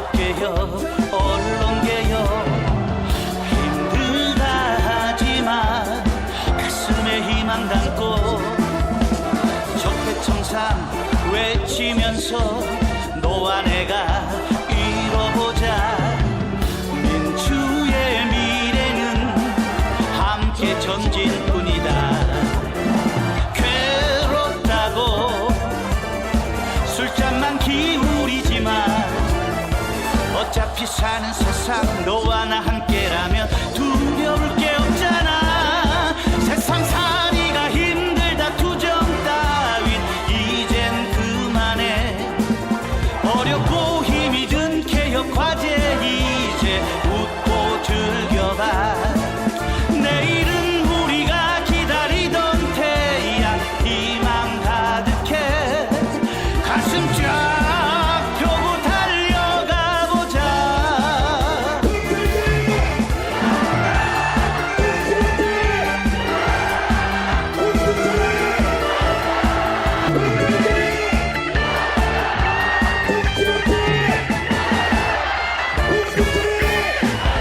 법계여 언론계여 힘들다 하지만 가슴에 희망 담고 적폐청산 외치면서 너와 내가 이뤄보자. 민주의 미래는 함께 전진뿐이다. 괴롭다고 술잔만 기울이지만 어차피 사는 세상 너와 나 함께라면 두려울 게 없잖아. 세상살이가 힘들다 투정 따윈 이젠 그만해. 어렵고 힘이 든 개혁 과제 이제 웃고 즐겨봐. 내일은 우리가 기다리던 태양 희망 가득해. 가슴 쫙 펴고 달려가 보자.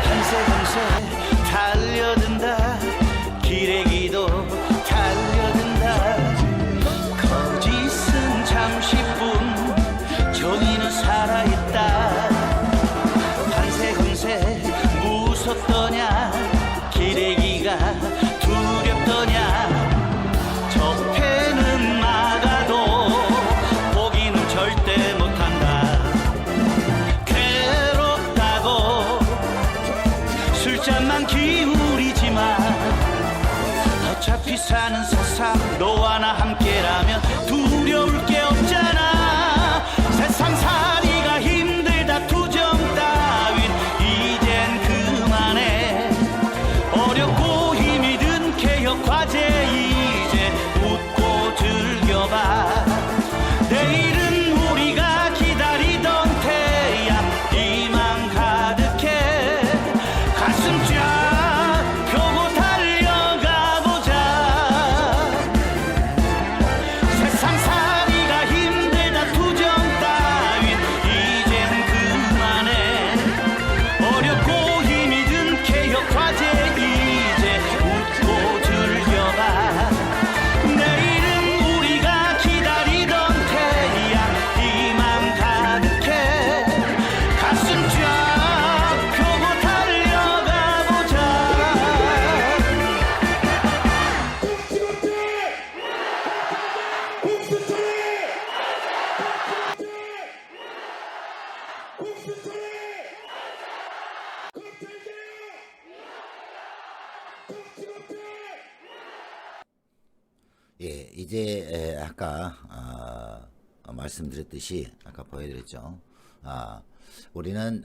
한세 달려든다. 기레기도 달려든다. 거짓은 잠시뿐 정의는 살아있다. 한세 무섭더냐. 기레기가 두렵더냐. 적폐는 막아도 포기는 절대 못한다. 괴롭다고 술잔만 기울이지만 어차피 사는 세상 너와 나 함께라면 두려울 게 없잖아. 세상살이가 힘들다 투정 따윈 이젠 그만해. 어렵고 힘이 든 개혁 과제 이제 웃고 즐겨봐. 내일은 우리가 기다리던 태양 희망 가득해. 가슴 쫙 펴고 달려가 보자. 세상살이가 힘들다 투정 따윈 이젠 그만해. 어렵고 힘이 든 개혁 과제 이제 웃고 즐겨봐. 내일은 우리가 기다리던 태양 희망 가득해. 가슴 쫙 펴고 달려가 보자. 예, 이제 아까 말씀드렸듯이 아까 보여드렸죠. 우리는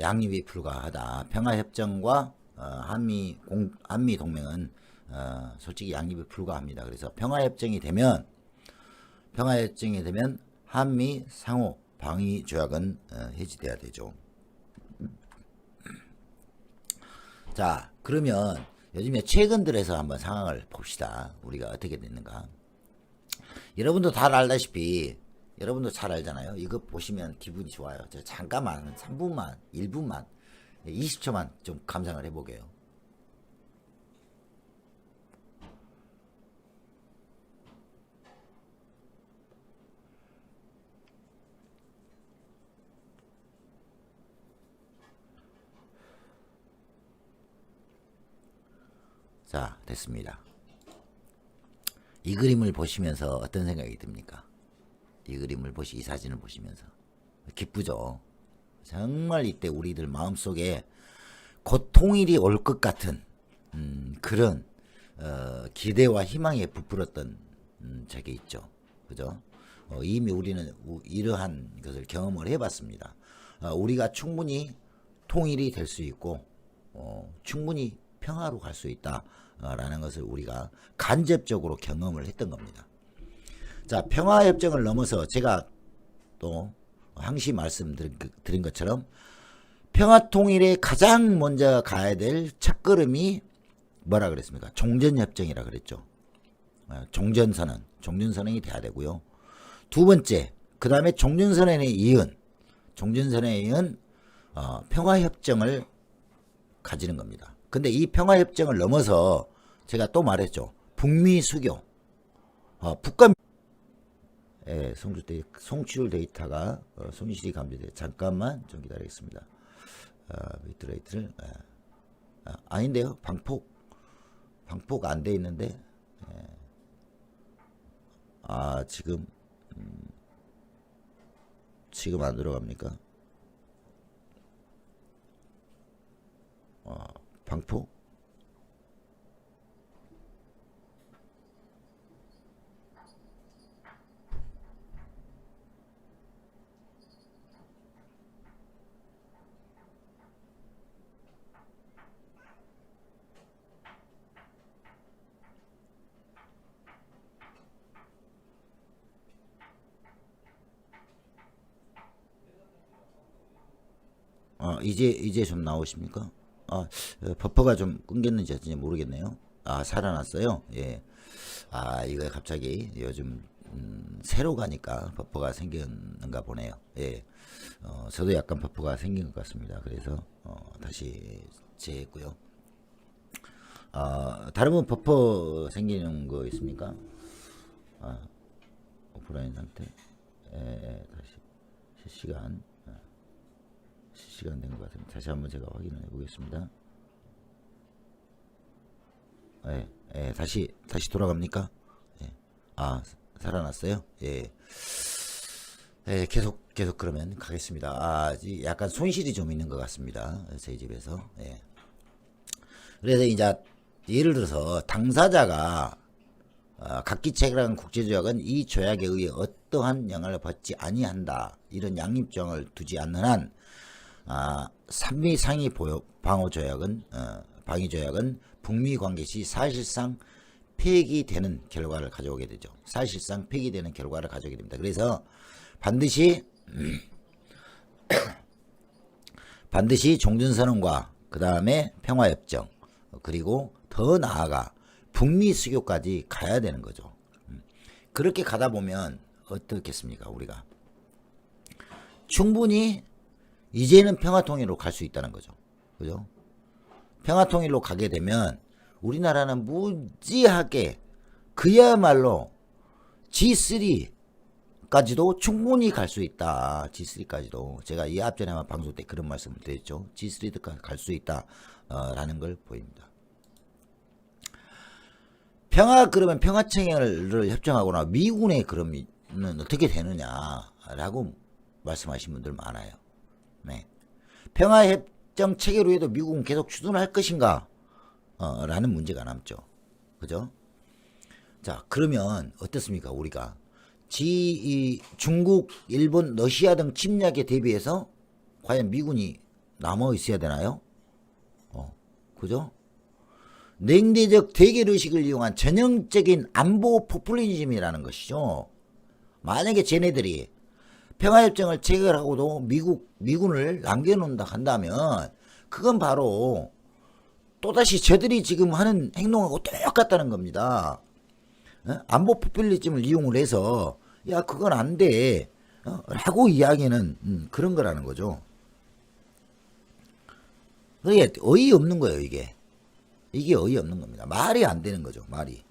양립이 불가하다. 평화협정과 한미 동맹은 솔직히 양립이 불가합니다. 그래서 평화협정이 되면 한미 상호 방위 조약은 해지돼야 되죠. 자, 그러면 요즘에 최근 들어서 한번 상황을 봅시다. 우리가 어떻게 됐는가. 여러분도 잘 알다시피, 여러분도 잘 알잖아요. 이거 보시면 기분이 좋아요. 저 잠깐만 3분만 1분만 20초만 좀 감상을 해보게요. 자, 됐습니다. 이 그림을 보시면서 어떤 생각이 듭니까? 이 사진을 보시면서 기쁘죠? 정말 이때 우리들 마음속에 곧 통일이 올 것 같은 그런 기대와 희망에 부풀었던 적이 있죠. 그죠? 이미 우리는 이러한 것을 경험을 해봤습니다. 우리가 충분히 통일이 될 수 있고 충분히 평화로 갈 수 있다라는 것을 우리가 간접적으로 경험을 했던 겁니다. 자, 평화협정을 넘어서 제가 또 항시 말씀드린 것처럼 평화통일에 가장 먼저 가야 될 첫걸음이 뭐라 그랬습니까? 종전협정이라 그랬죠. 종전선언이 돼야 되고요. 두 번째, 그 다음에 종전선언에 이은 종전선언은 평화협정을 가지는 겁니다. 근데 이 평화협정을 넘어서 제가 또 말했죠. 북미 수교, 북한 송출 데이터가 손실이 감지돼. 잠깐만 좀 기다리겠습니다. 비트레이트를 아닌데요. 방폭 안 돼 있는데 지금 안 들어갑니까? 방폭 이제 좀 나오십니까? 버퍼가 좀 끊겼는지 어쩐지 모르겠네요. 살아났어요. 예. 이거 갑자기 요즘 새로 가니까 버퍼가 생겼는가 보네요. 예. 저도 약간 버퍼가 생긴 것 같습니다. 그래서 다시 재했고요. 다른 분 버퍼 생기는 거 있습니까? 오프라인 상태. 다시 실시간 된 것 같습니다. 다시 한번 제가 확인을 해보겠습니다. 다시 돌아갑니까? 살아났어요? 계속 그러면 가겠습니다. 약간 손실이 좀 있는 것 같습니다. 저희 집에서. 그래서 이제 예를 들어서 당사자가 각기 체결한 국제조약은 이 조약에 의해 어떠한 영향을 받지 아니한다. 이런 양립조항을 두지 않는 한 삼미 상위 방위조약은 북미 관계 시 사실상 폐기되는 결과를 가져오게 되죠. 사실상 폐기되는 결과를 가져오게 됩니다. 그래서 반드시 종전선언과 그 다음에 평화협정 그리고 더 나아가 북미 수교까지 가야 되는 거죠. 그렇게 가다 보면 어떻겠습니까? 우리가 충분히 이제는 평화통일로 갈 수 있다는 거죠. 그죠? 평화통일로 가게 되면 우리나라는 무지하게 그야말로 G3까지도 충분히 갈 수 있다. G3까지도. 제가 이 앞전에 아마 방송 때 그런 말씀을 드렸죠. G3까지 갈 수 있다. 라는 걸 보입니다. 그러면 평화청약을 협정하거나 미군의 그러면 어떻게 되느냐라고 말씀하신 분들 많아요. 네. 평화협정 체결 후에도 미국은 계속 추진할 것인가? 라는 문제가 남죠. 그죠? 자, 그러면 어떻습니까? 우리가 중국, 일본, 러시아 등 침략에 대비해서 과연 미군이 남아 있어야 되나요? 그죠? 냉대적 대결의식을 이용한 전형적인 안보 포퓰리즘이라는 것이죠. 만약에 쟤네들이 평화협정을 체결하고도 미군을 남겨놓는다 한다면 그건 바로 또다시 저들이 지금 하는 행동하고 똑같다는 겁니다. 안보 포퓰리즘을 이용을 해서 야 그건 안 돼 라고 이야기는 그런 거라는 거죠. 이게 어이없는 거예요. 이게 어이없는 겁니다. 말이 안 되는 거죠. 말이.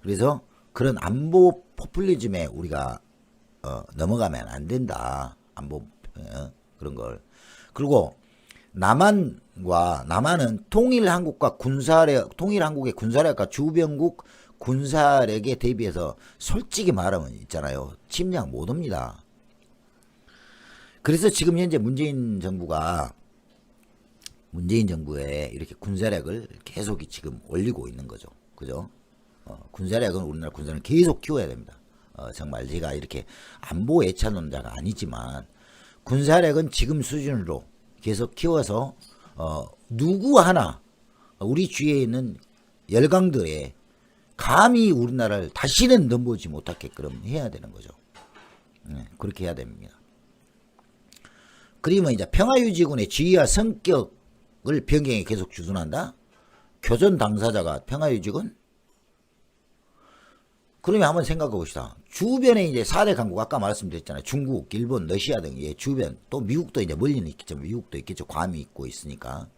그래서 그런 안보 포퓰리즘에 우리가 넘어가면 안 된다. 안보 그런 걸. 그리고 남한은 통일한국의 군사력과 주변국 군사력에 대비해서 솔직히 말하면 있잖아요. 침략 못 옵니다. 그래서 지금 현재 문재인 정부에 이렇게 군사력을 계속 지금 올리고 있는 거죠. 그죠? 군사력은 우리나라 군사력을 계속 키워야 됩니다. 정말 제가 이렇게 안보 애찬론자가 아니지만 군사력은 지금 수준으로 계속 키워서 누구 하나 우리 주위에 있는 열강들에 감히 우리나라를 다시는 넘보지 못하게끔 해야 되는 거죠. 그렇게 해야 됩니다. 그러면 이제 평화유지군의 지위와 성격을 변경해 계속 주둔한다? 교전 당사자가 평화유지군? 그러면 한번 생각해 봅시다. 주변에 이제 4대 강국 아까 말씀드렸잖아요. 중국, 일본, 러시아 등의 주변, 또 미국도 이제 멀리는 있겠죠. 미국도 있겠죠. 괌이 있고 있으니까.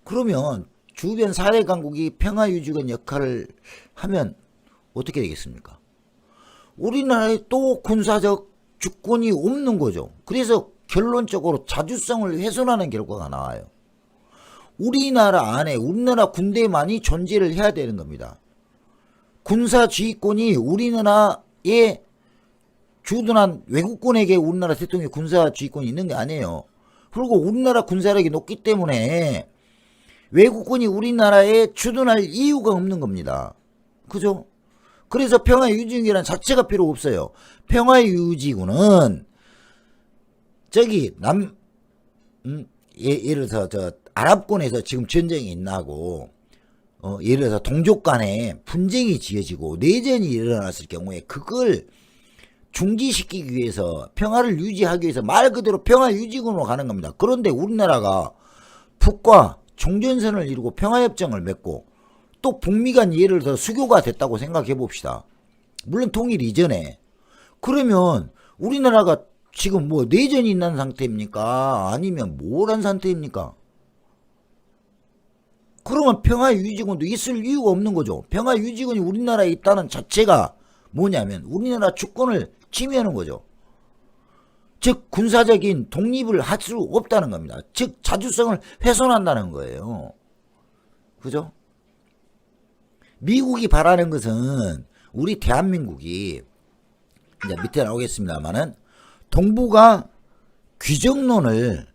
그러면 주변 4대 강국이 평화 유지권 역할을 하면 어떻게 되겠습니까? 우리나라에 또 군사적 주권이 없는 거죠. 그래서 결론적으로 자주성을 훼손하는 결과가 나와요. 우리나라 안에 우리나라 군대만이 존재를 해야 되는 겁니다. 군사 지휘권이 우리나라에 주둔한 외국군에게 우리나라 대통령이 군사 지휘권이 있는 게 아니에요. 그리고 우리나라 군사력이 높기 때문에 외국군이 우리나라에 주둔할 이유가 없는 겁니다. 그죠? 그래서 평화유지군이라는 자체가 필요 없어요. 평화유지군은 저기 예를 들어서 저 아랍권에서 지금 전쟁이 있나고 예를 들어서 동족 간에 분쟁이 지어지고 내전이 일어났을 경우에 그걸 중지시키기 위해서 평화를 유지하기 위해서 말 그대로 평화유지군으로 가는 겁니다. 그런데 우리나라가 북과 종전선을 이루고 평화협정을 맺고 또 북미 간 예를 들어 수교가 됐다고 생각해 봅시다. 물론 통일 이전에. 그러면 우리나라가 지금 뭐 내전이 있는 상태입니까? 아니면 뭐란 상태입니까? 그러면 평화유지군도 있을 이유가 없는 거죠. 평화유지군이 우리나라에 있다는 자체가 뭐냐면 우리나라 주권을 침해하는 거죠. 즉 군사적인 독립을 할 수 없다는 겁니다. 즉 자주성을 훼손한다는 거예요. 그죠? 미국이 바라는 것은 우리 대한민국이 이제 밑에 나오겠습니다만은 동북아 균형자론을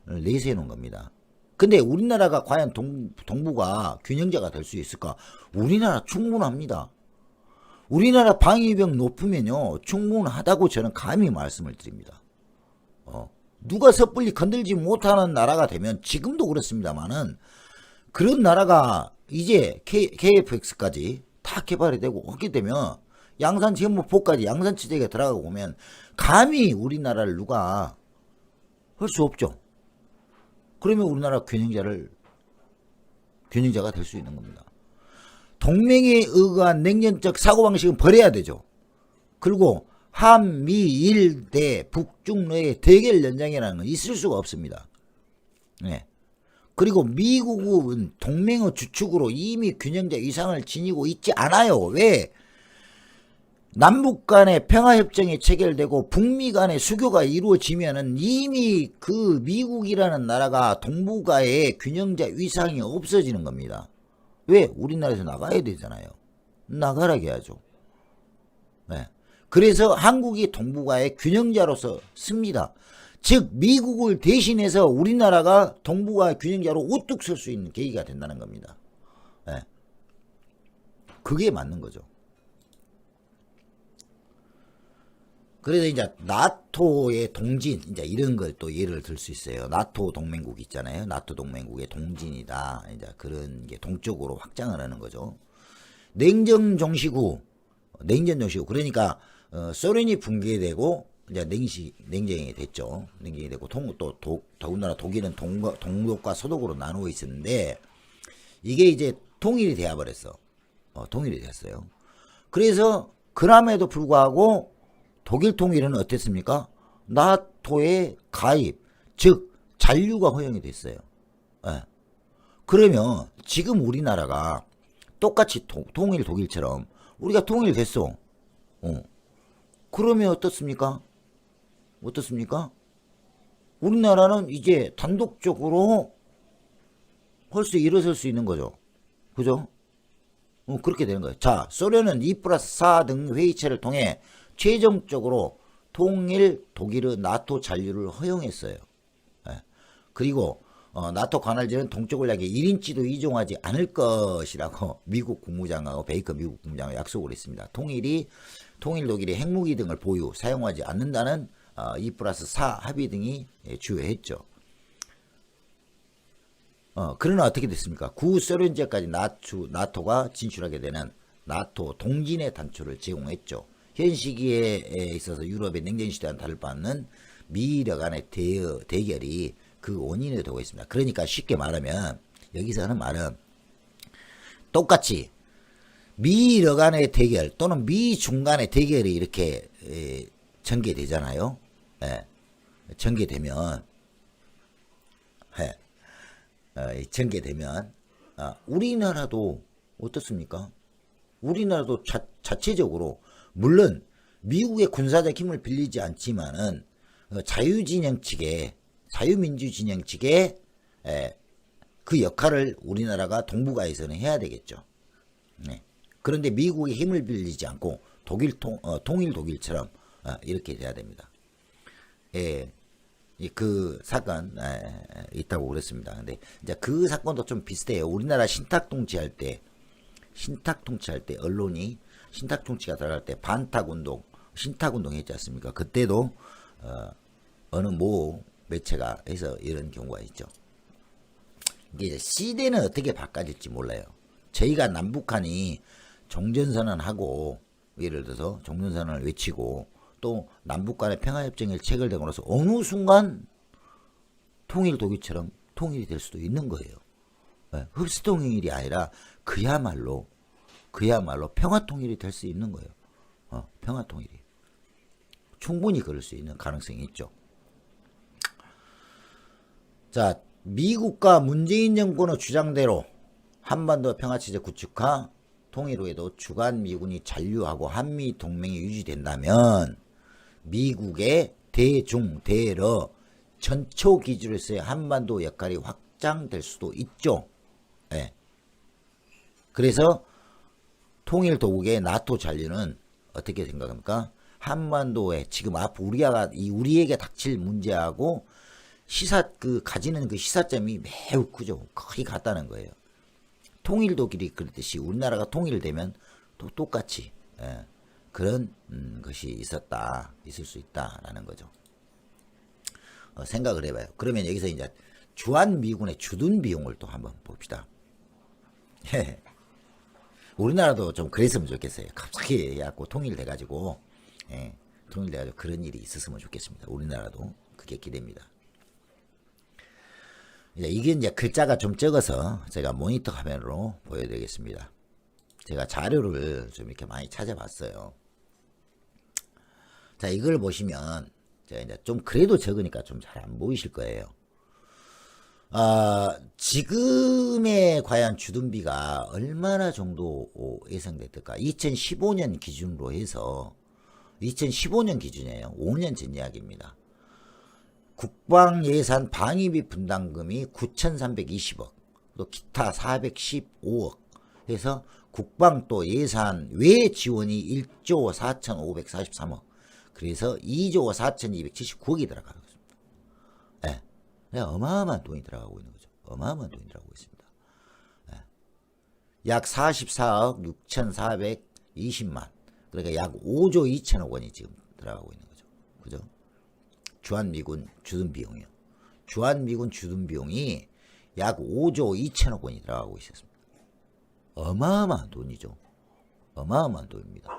내세우는 겁니다. 근데 우리나라가 과연 동북아 균형자가 될 수 있을까? 우리나라 충분합니다. 우리나라 방위비용 높으면요 충분하다고 저는 감히 말씀을 드립니다. 누가 섣불리 건들지 못하는 나라가 되면 지금도 그렇습니다만은 그런 나라가 이제 KF-X까지 다 개발이 되고 하게 되면 양산 제목포까지 양산지대가 들어가고 오면 감히 우리나라를 누가 할 수 없죠. 그러면 우리나라 균형자가 될 수 있는 겁니다. 동맹에 의한 냉전적 사고방식은 버려야 되죠. 그리고 한미일 대 북중러의 대결 연장이라는 건 있을 수가 없습니다. 네. 그리고 미국은 동맹의 주축으로 이미 균형자 위상을 지니고 있지 않아요. 왜? 남북 간의 평화협정이 체결되고 북미 간의 수교가 이루어지면은 이미 그 미국이라는 나라가 동북아의 균형자 위상이 없어지는 겁니다. 왜? 우리나라에서 나가야 되잖아요. 나가라게 하죠. 네. 그래서 한국이 동북아의 균형자로서 씁니다. 즉 미국을 대신해서 우리나라가 동북아 균형자로 우뚝 설 수 있는 계기가 된다는 겁니다. 네. 그게 맞는 거죠. 그래서 이제 나토의 동진 이제 이런 걸 또 예를 들 수 있어요. 나토 동맹국 있잖아요. 나토 동맹국의 동진이다. 이제 그런 게 동쪽으로 확장을 하는 거죠. 냉전 종식 후 그러니까 소련이 붕괴되고 이제 냉전이 됐죠. 냉전이 되고 더군다나 독일은 동독과 서독으로 나누어 있었는데 이게 이제 통일이 되어 버렸어. 통일이 됐어요. 그래서 그럼에도 불구하고 독일 통일은 어땠습니까? 나토의 가입, 즉 잔류가 허용이 됐어요. 네. 그러면 지금 우리나라가 똑같이 통일 독일처럼 우리가 통일됐어. 그러면 어떻습니까? 우리나라는 이제 단독적으로 일어설 수 있는 거죠. 그죠? 그렇게 되는 거예요. 자, 소련은 2+4 등 회의체를 통해 최종적으로 통일 독일의 나토 잔류를 허용했어요. 예. 그리고 나토 관할지는 동쪽을 향해 1인치도 이종하지 않을 것이라고 미국 국무장관하고 베이커 미국 국무장관이 약속을 했습니다. 통일 독일이 핵무기 등을 사용하지 않는다는 2+4 합의 등이 주요했죠. 그러나 어떻게 됐습니까? 구소련제까지 나토가 진출하게 되는 나토 동진의 단초를 제공했죠. 현 시기에 있어서 유럽의 냉전시대와는 다를 바 없는 미러 간의 대결이 그 원인이 되고 있습니다. 그러니까 쉽게 말하면 여기서 하는 말은 똑같이 미러 간의 대결 또는 미중 간의 대결이 이렇게 전개되잖아요. 예, 전개되면 전개되면 우리나라도 어떻습니까? 우리나라도 자체적으로 물론 미국의 군사적 힘을 빌리지 않지만은 자유민주 진영 측에 그 역할을 우리나라가 동북아에서는 해야 되겠죠. 네. 그런데 미국의 힘을 빌리지 않고 통일 독일처럼 이렇게 돼야 됩니다. 예, 그 사건 있다고 그랬습니다. 근데 이제 그 사건도 좀 비슷해요. 우리나라 신탁 통치할 때 언론이 신탁 통치가 들어갈 때 반탁 운동, 신탁 운동 했지 않습니까? 그때도 어느 모 매체가 해서 이런 경우가 있죠. 이게 이제 시대는 어떻게 바꿔질지 몰라요. 저희가 남북한이 종전선언하고 예를 들어서 종전선언을 외치고 또 남북 간의 평화협정을 체결됨으로써 어느 순간 통일 독일처럼 통일이 될 수도 있는 거예요. 흡수통일이 아니라 그야말로 평화통일이 될 수 있는 거예요. 평화통일이. 충분히 그럴 수 있는 가능성이 있죠. 자, 미국과 문재인 정권의 주장대로 한반도 평화체제 구축화 통일 후에도 주간 미군이 잔류하고 한미 동맹이 유지된다면 미국의 대중 대러 전초 기준으로서의 한반도 역할이 확장될 수도 있죠. 네. 그래서 통일 도국의 나토 잔류는 어떻게 생각합니까? 한반도에 지금 우리에게 닥칠 문제하고 가지는 그 시사점이 매우 크죠. 거의 같다는 거예요. 통일 독일이 그랬듯이 우리나라가 통일되면 또 똑같이 그런 것이 있을 수 있다라는 거죠. 생각을 해봐요. 그러면 여기서 이제 주한 미군의 주둔 비용을 또 한번 봅시다. 우리나라도 좀 그랬으면 좋겠어요. 갑자기 해갖고 통일돼가지고 그런 일이 있었으면 좋겠습니다. 우리나라도 그게 기대입니다. 이게 이제 글자가 좀 적어서 제가 모니터 화면으로 보여드리겠습니다. 제가 자료를 좀 이렇게 많이 찾아봤어요. 자, 이걸 보시면 제가 이제 좀 그래도 적으니까 좀 잘 안 보이실 거예요. 지금의 과연 주둔비가 얼마나 정도 예상됐을까? 2015년 기준으로 해서 2015년 기준이에요. 5년 전 이야기입니다. 국방예산 방위비 분담금이 9,320억, 또 기타 415억 해서 국방 또 예산 외 지원이 1조 4,543억, 그래서 2조 4,279억이 들어가고 있습니다. 어마어마한 돈이 들어가고 있는 거죠. 어마어마한 돈이 들어가고 있습니다. 약 44억 6,420만, 그러니까 약 5조 2천억 원이 지금 들어가고 있는 거죠. 그죠? 주한미군 주둔 비용이요. 주한미군 주둔 비용이 약 5조 2천억 원이 들어가고 있었습니다. 어마어마한 돈이죠. 어마어마한 돈입니다.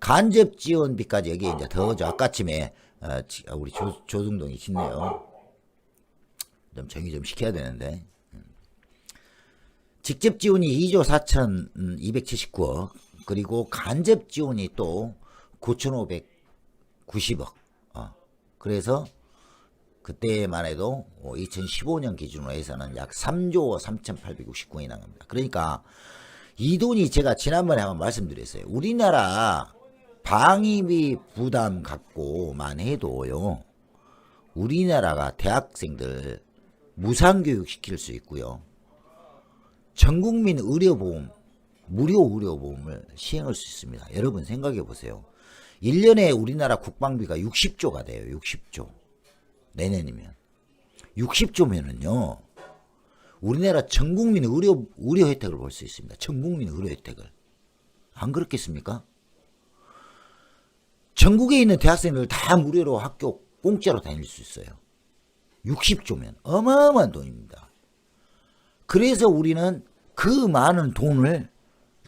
간접 지원비까지 여기에 이제 더하죠. 아까쯤에 우리 조중동이 짓네요. 좀 정리 좀 시켜야 되는데. 직접 지원이 2조 4,279억, 그리고 간접 지원이 또 9,590억. 그래서 그때만 해도 2015년 기준으로 해서는 약 3조 3,869억이 나갑니다. 그러니까 이 돈이 제가 지난번에 한번 말씀드렸어요. 우리나라 방위비 부담 갖고만 해도요, 우리나라가 대학생들 무상교육 시킬 수 있고요, 전국민 의료보험, 무료 의료보험을 시행할 수 있습니다. 여러분 생각해 보세요. 1년에 우리나라 국방비가 60조가 돼요. 60조. 내년이면. 60조면은요, 우리나라 전국민 의료 혜택을 볼 수 있습니다. 전국민 의료 혜택을. 안 그렇겠습니까? 전국에 있는 대학생들 다 무료로 학교 공짜로 다닐 수 있어요. 60조면 어마어마한 돈입니다. 그래서 우리는 그 많은 돈을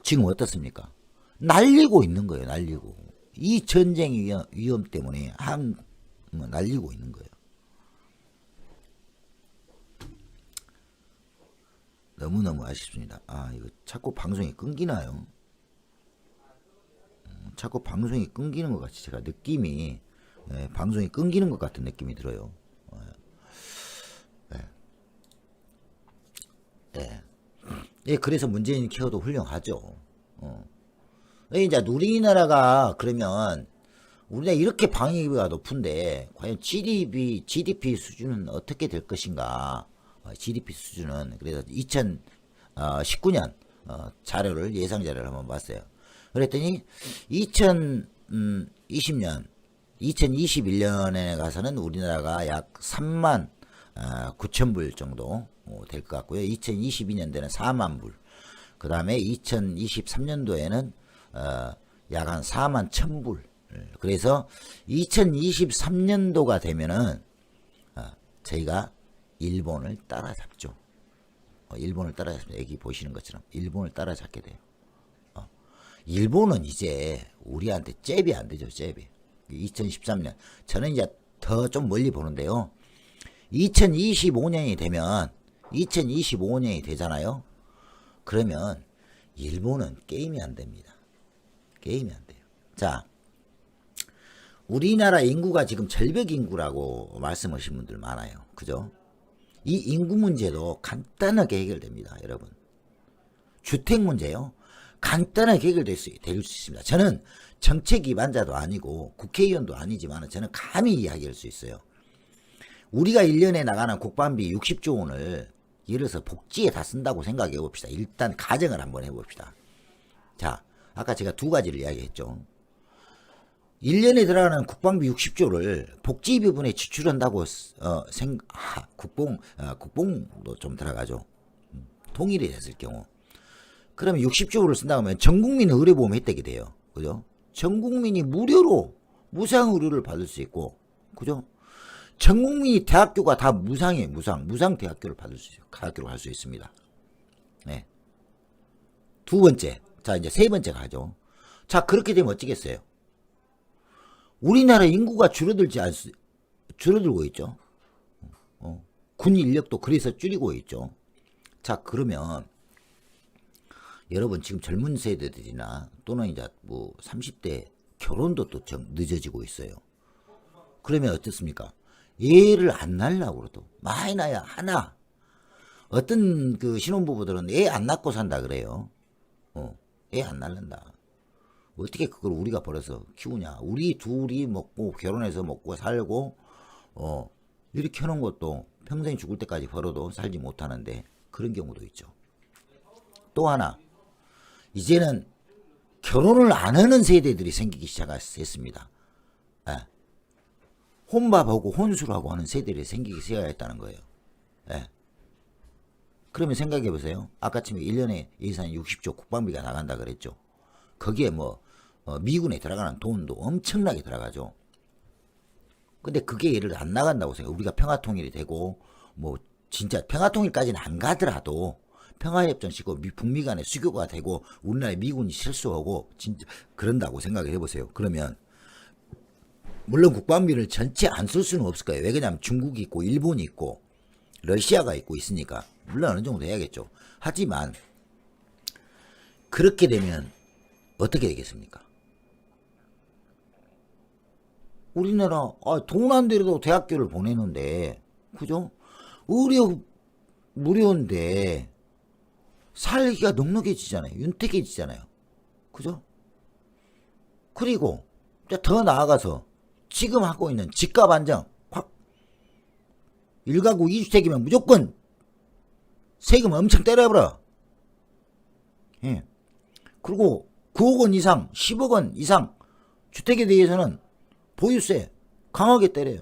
지금 어떻습니까? 날리고 있는 거예요. 날리고. 이 전쟁 위험 때문에 날리고 있는 거예요. 너무너무 아쉽습니다. 이거 자꾸 방송이 끊기나요? 자꾸 방송이 끊기는 것 같이 제가 느낌이 방송이 끊기는 것 같은 느낌이 들어요. 그래서 문재인 케어도 훌륭하죠. 이제 우리나라가 그러면 우리나라 이렇게 방위비가 높은데 과연 GDP 수준은 어떻게 될 것인가? GDP 수준은 그래서 2019년 자료를 예상 자료를 한번 봤어요. 그랬더니 2020년 2021년에 가서는 우리나라가 약 3만 9천 불 정도 될 것 같고요. 2022년도에는 4만 불. 그 다음에 2023년도에는 약 한 4만 1천 불. 그래서 2023년도가 되면은 저희가 일본을 따라잡죠. 일본을 따라잡습니다. 여기 보시는 것처럼 일본을 따라잡게 돼요. 일본은 이제 우리한테 잽이 안 되죠. 잽이. 2013년. 저는 이제 더 좀 멀리 보는데요. 2025년이 되잖아요. 그러면 일본은 게임이 안 됩니다. 게임이 안 돼요. 자, 우리나라 인구가 지금 절벽 인구라고 말씀하신 분들 많아요. 그죠? 이 인구 문제도 간단하게 해결됩니다. 여러분. 주택 문제요. 간단하게 해결될 수 있습니다. 저는 정책 기반자도 아니고 국회의원도 아니지만 저는 감히 이야기할 수 있어요. 우리가 1년에 나가는 국방비 60조 원을 예를 들어서 복지에 다 쓴다고 생각해 봅시다. 일단 가정을 한번 해봅시다. 자, 아까 제가 두 가지를 이야기했죠. 1년에 들어가는 국방비 60조를 복지 부분에 지출한다고 국뽕도 좀 들어가죠. 통일이 됐을 경우. 그러면 60조를 쓴다고 하면 전 국민 의료보험 혜택이 돼요. 그죠? 전 국민이 무료로 무상 의료를 받을 수 있고, 그죠? 전 국민이 대학교가 다 무상 대학교를 받을 수 있어요. 대학교를 갈 수 있습니다. 네. 두 번째. 자, 이제 세 번째 가죠. 자, 그렇게 되면 어찌겠어요? 우리나라 인구가 줄어들고 있죠. 군 인력도 그래서 줄이고 있죠. 자, 그러면 여러분 지금 젊은 세대들이나 또는 이제 뭐 30대 결혼도 또 늦어지고 있어요. 그러면 어떻습니까? 애를 안 낳으려고 그래도 많이 낳아야 하나. 어떤 그 신혼부부들은 애 안 낳고 산다 그래요. 애 안 낳는다. 어떻게 그걸 우리가 벌어서 키우냐. 우리 둘이 먹고 결혼해서 먹고 살고 이렇게 해놓은 것도 평생 죽을 때까지 벌어도 살지 못하는데 그런 경우도 있죠. 또 하나, 이제는 결혼을 안 하는 세대들이 생기기 시작했습니다. 혼밥하고 혼술하고 하는 세대들이 생기기 시작했다는 거예요. 그러면 생각해 보세요. 아까쯤에 1년에 예산 60조 국방비가 나간다 그랬죠. 거기에 미군에 들어가는 돈도 엄청나게 들어가죠. 근데 그게 예를 들어 안 나간다고 생각해요. 우리가 평화통일이 되고 진짜 평화통일까지는 안 가더라도 평화협정 시고 북미 간의 수교가 되고 우리나라에 미군이 실수하고 진짜 그런다고 생각을 해보세요. 그러면 물론 국방비를 전체 안 쓸 수는 없을 거예요. 왜 그러냐면 중국이 있고 일본이 있고 러시아가 있고 있으니까 물론 어느 정도 해야겠죠. 하지만 그렇게 되면 어떻게 되겠습니까? 우리나라 돈 안 들여도 대학교를 보내는데, 그죠? 의료 무료인데 살기가 넉넉해지잖아요. 윤택해지잖아요. 그죠? 그리고 더 나아가서 지금 하고 있는 집값 안정 확 1가구 2주택이면 무조건 세금 엄청 때려버려. 예. 그리고 9억 원 이상 10억 원 이상 주택에 대해서는 보유세 강하게 때려요.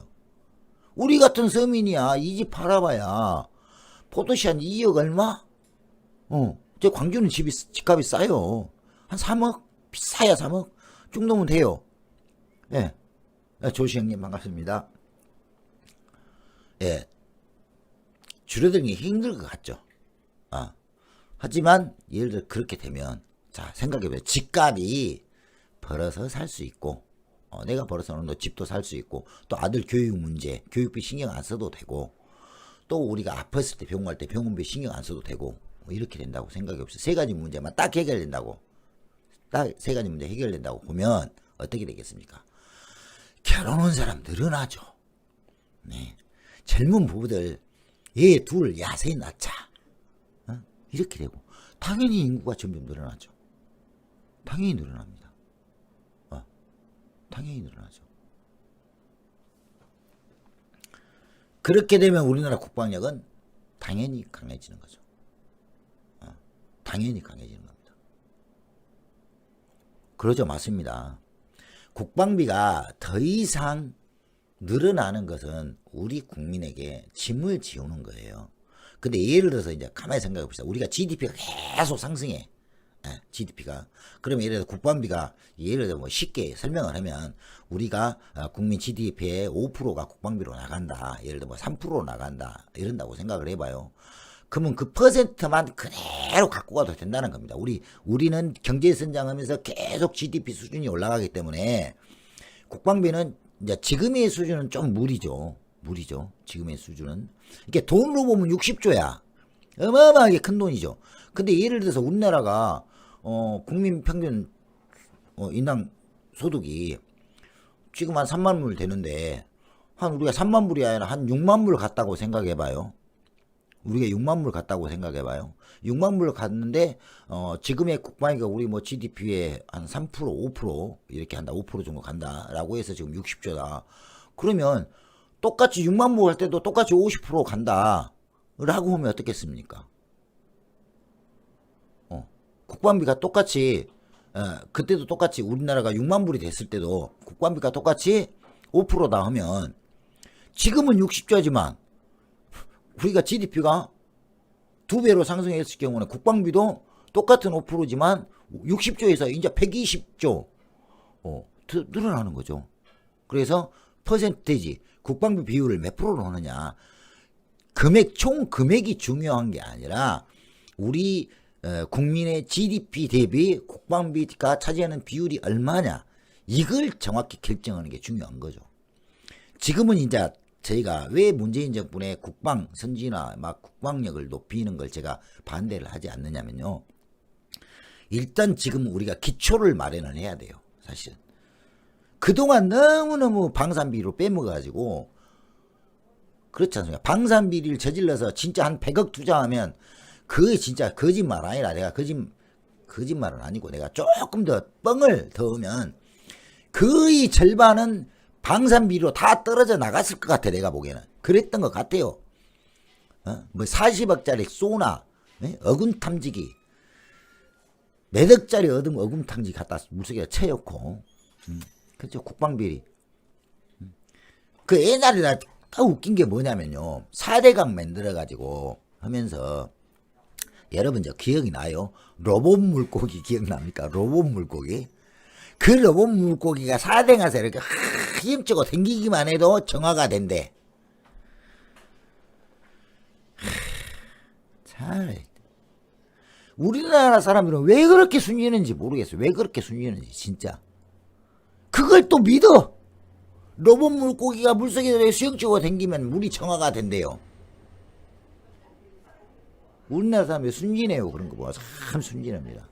우리 같은 서민이야 이 집 팔아봐야 포도시 한 2억 얼마? 저 광주는 집값이 싸요. 한 3억? 비싸야 3억? 정도면 돼요. 예. 조시 형님 반갑습니다. 예. 줄어들기 힘들 것 같죠. 하지만 예를 들어 그렇게 되면 자 생각해보세요. 집값이 벌어서 살 수 있고 내가 벌어서는 너 집도 살 수 있고 또 아들 교육 문제 교육비 신경 안 써도 되고 또 우리가 아팠을 때 병원 갈 때 병원비 신경 안 써도 되고 이렇게 된다고 생각해보세요. 세 가지 문제만 딱 해결된다고 딱 세 가지 문제 해결된다고 보면 어떻게 되겠습니까? 결혼한 사람 늘어나죠. 네. 젊은 부부들 얘 둘 야세 낳자. 어? 이렇게 되고 당연히 인구가 점점 늘어나죠. 당연히 늘어납니다. 당연히 늘어나죠. 그렇게 되면 우리나라 국방력은 당연히 강해지는 거죠. 당연히 강해지는 겁니다. 그러죠. 맞습니다. 국방비가 더 이상 늘어나는 것은 우리 국민에게 짐을 지우는 거예요. 근데 예를 들어서 이제 가만히 생각해 봅시다. 우리가 GDP가 계속 상승해. GDP가. 그러면 예를 들어 국방비가 예를 들어 뭐 쉽게 설명을 하면 우리가 국민 GDP의 5%가 국방비로 나간다. 예를 들어 뭐 3% 나간다. 이런다고 생각을 해봐요. 그러면 그 퍼센트만 그대로 갖고 가도 된다는 겁니다. 우리는 경제 성장하면서 계속 GDP 수준이 올라가기 때문에 국방비는 이제 지금의 수준은 좀 무리죠. 지금의 수준은. 이게 돈으로 보면 60조야. 어마어마하게 큰 돈이죠. 근데 예를 들어서 우리나라가 국민 평균 인당 소득이 지금 한 3만 불 되는데 한 우리가 3만 불이 아니라 한 6만 불 갔다고 생각해봐요. 우리가 6만 불 갔다고 생각해봐요. 6만 불 갔는데 지금의 국방위가 우리 뭐 GDP의 한 3% 5% 이렇게 한다. 5% 정도 간다라고 해서 지금 60조다. 그러면 똑같이 6만 불 할 때도 똑같이 50% 간다 라고 하면 어떻겠습니까? 국방비가 똑같이 그때도 똑같이 우리나라가 6만 불이 됐을 때도 국방비가 똑같이 5%다 하면 지금은 60조지만 우리가 GDP가 2배로 상승했을 경우는 국방비도 똑같은 5%지만 60조에서 이제 120조 늘어나는 거죠. 그래서 퍼센테이지 국방비 비율을 몇 프로로 하느냐, 총 금액이 중요한 게 아니라 우리 국민의 GDP 대비 국방비가 차지하는 비율이 얼마냐, 이걸 정확히 결정하는 게 중요한 거죠. 지금은 이제 저희가 왜 문재인 정부의 국방 선진화 막 국방력을 높이는 걸 제가 반대를 하지 않느냐면요, 일단 지금 우리가 기초를 마련을 해야 돼요. 사실은 그동안 너무너무 방산비로 빼먹어가지고 그렇지 않습니까? 방산비리를 저질러서 진짜 한 100억 투자하면 그게 진짜 거짓말 아니라, 내가 거짓말은 아니고 내가 조금 더 뻥을 더 하면 거의 절반은 방산비로 다 떨어져 나갔을 것 같아. 내가 보기에는 그랬던 것 같아요. 뭐 40억짜리 쏘나 어군 탐지기 몇 억짜리 어군 탐지기 갖다 물속에 채였고, 그렇죠. 국방비리. 그 옛날에 나 웃긴 게 뭐냐면요, 4대강 만들어가지고 하면서 여러분 저 기억이 나요? 로봇 물고기 기억납니까? 로봇 물고기. 그 로봇 물고기가 4대강에서 이렇게 힘주고 댕기기만 해도 정화가 된대. 잘 우리나라 사람들은 왜 그렇게 순진한지 모르겠어요. 왜 그렇게 순진한지 진짜. 그걸 또 믿어. 로봇 물고기가 물속에 수영치고 댕기면 물이 정화가 된대요. 우리나라 사람이 순진해요. 그런 거 보면 참 순진합니다.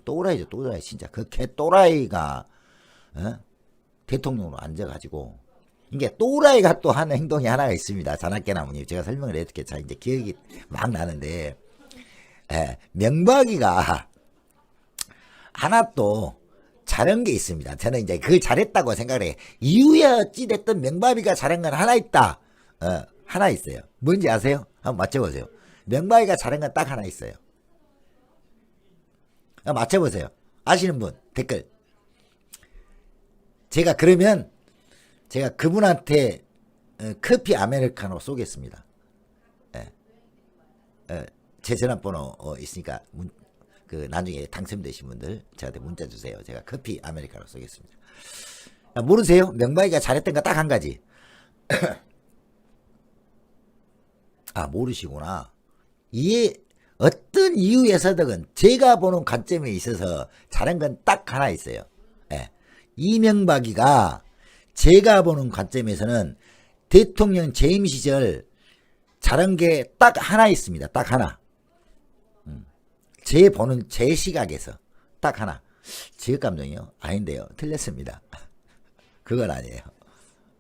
또라이죠, 또라이. 진짜 그 개 또라이가 대통령으로 앉아가지고, 이게 또라이가 또 하는 행동이 하나가 있습니다. 자나깨나무님, 제가 설명을 해드릴게요. 자, 이제 기억이 막 나는데, 명박이가 하나 또 잘한 게 있습니다. 저는 이제 그걸 잘했다고 생각을 해. 이후에 어찌됐든 명박이가 잘한 건 하나 있다. 하나 있어요. 뭔지 아세요? 한번 맞춰보세요. 명박이가 잘한 건 딱 하나 있어요. 맞춰보세요. 아시는 분 댓글. 제가 그러면 제가 그분한테 커피 아메리카노 쏘겠습니다. 제 전화번호 있으니까 그 나중에 당첨되신 분들 저한테 문자 주세요. 제가 커피 아메리카노 쏘겠습니다. 모르세요? 명박이가 잘했던 거 딱 한 가지. 모르시구나. 어떤 이유에서든 제가 보는 관점에 있어서 잘한 건 딱 하나 있어요. 이명박이가 제가 보는 관점에서는 대통령 재임 시절 잘한 게 딱 하나 있습니다. 딱 하나. 제 보는 제 시각에서 딱 하나. 지역 감정이요? 아닌데요. 틀렸습니다. 그건 아니에요.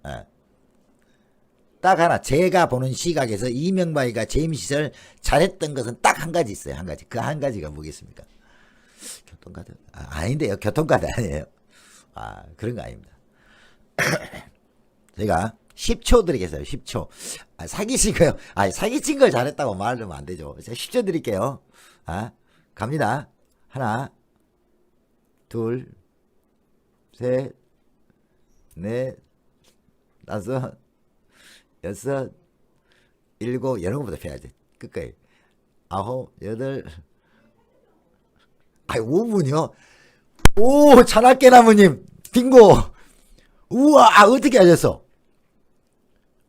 예. 딱 하나. 제가 보는 시각에서 이명박이가 재임 시절 잘했던 것은 딱 한 가지 있어요. 한 가지. 그 한 가지가 뭐겠습니까? 교통카드? 아닌데요. 교통카드 아니에요. 그런 거 아닙니다. 제가 10초 드리겠어요. 10초. 사기친 거요. 사기친 걸 잘했다고 말하면 안 되죠. 제가 10초 드릴게요. 갑니다. 하나, 둘, 셋, 넷, 다섯, 여섯, 일곱, 여러 것보다 펴야지. 끝까지. 아홉, 여덟, 5분이요? 오, 찬학깨나무님, 빙고! 우와, 어떻게 하셨어?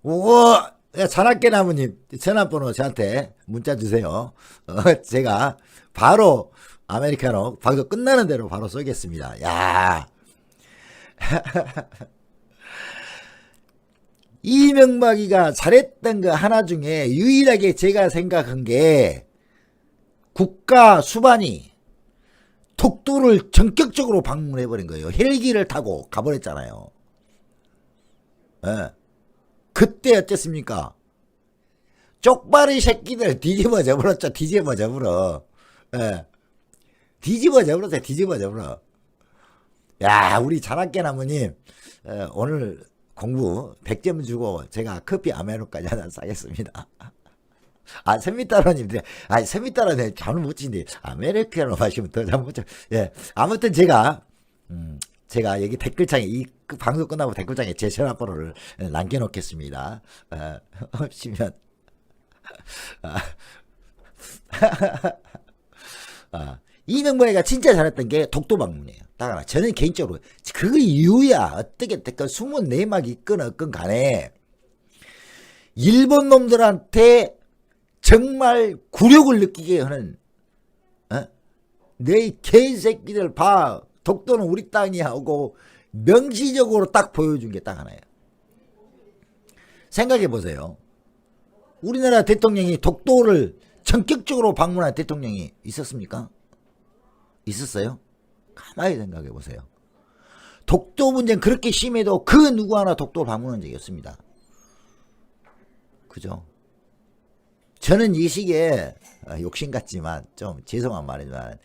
우와, 찬학깨나무님, 전화번호 저한테 문자 주세요. 제가 바로 아메리카노 방송 끝나는 대로 바로 쏘겠습니다. 야. 이명박이가 잘했던 거 하나 중에 유일하게 제가 생각한 게 국가 수반이 독도를 전격적으로 방문해버린 거예요. 헬기를 타고 가버렸잖아요. 예. 그때 어땠습니까? 쪽발이 새끼들 뒤집어져 버렸죠. 뒤집어져 버려. 예. 뒤집어져 버렸어요. 뒤집어져 버려. 야, 우리 찬학깨나무님 오늘 공부 100점 주고 제가 커피 아메리카노까지 하나 사겠습니다. 세미따로님, 세미따로님 잘못 못 치는데 아메리카노 마시면 더 잘못 쳐. 예, 아무튼 제가 여기 댓글창에 이 방송 끝나고 댓글창에 제 전화번호를 남겨놓겠습니다. 없으면 이명박이가 진짜 잘했던 게 독도 방문이에요. 딱 하나. 저는 개인적으로 그 이유야. 어떻게 됐건 24막 있건 없건 간에 일본 놈들한테 정말 굴욕을 느끼게 하는 내 개새끼들 봐. 독도는 우리 땅이야 하고 명시적으로 딱 보여준 게 딱 하나예요. 생각해 보세요. 우리나라 대통령이 독도를 전격적으로 방문한 대통령이 있었습니까? 있었어요? 가만히 생각해 보세요. 독도 문제는 그렇게 심해도 그 누구 하나 독도를 방문한 적이 없습니다. 그죠? 저는 이 시기에 욕심 같지만 좀 죄송한 말이지만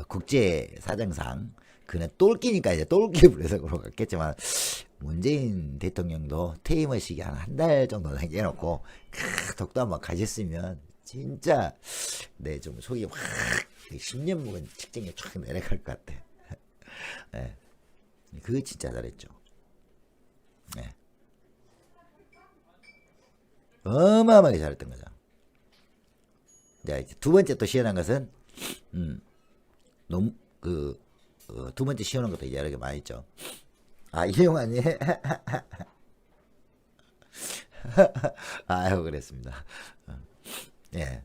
국제 사정상 그는 똘끼니까 이제 똘끼 부려서 그런 것 같겠지만 문재인 대통령도 퇴임의식이 한 달 정도 남겨놓고 독도 한번 가셨으면 진짜 좀 속이 확 10년 묵은 직장에 쫙 내려갈 것 같아. 네. 그거 진짜 잘했죠. 네. 어마어마하게 잘했던 거죠. 자, 이제 두 번째 또 시원한 것은 너무 두 번째 시원한 것도 여러 개 많이 있죠. 이용환이 아유 그랬습니다. 예.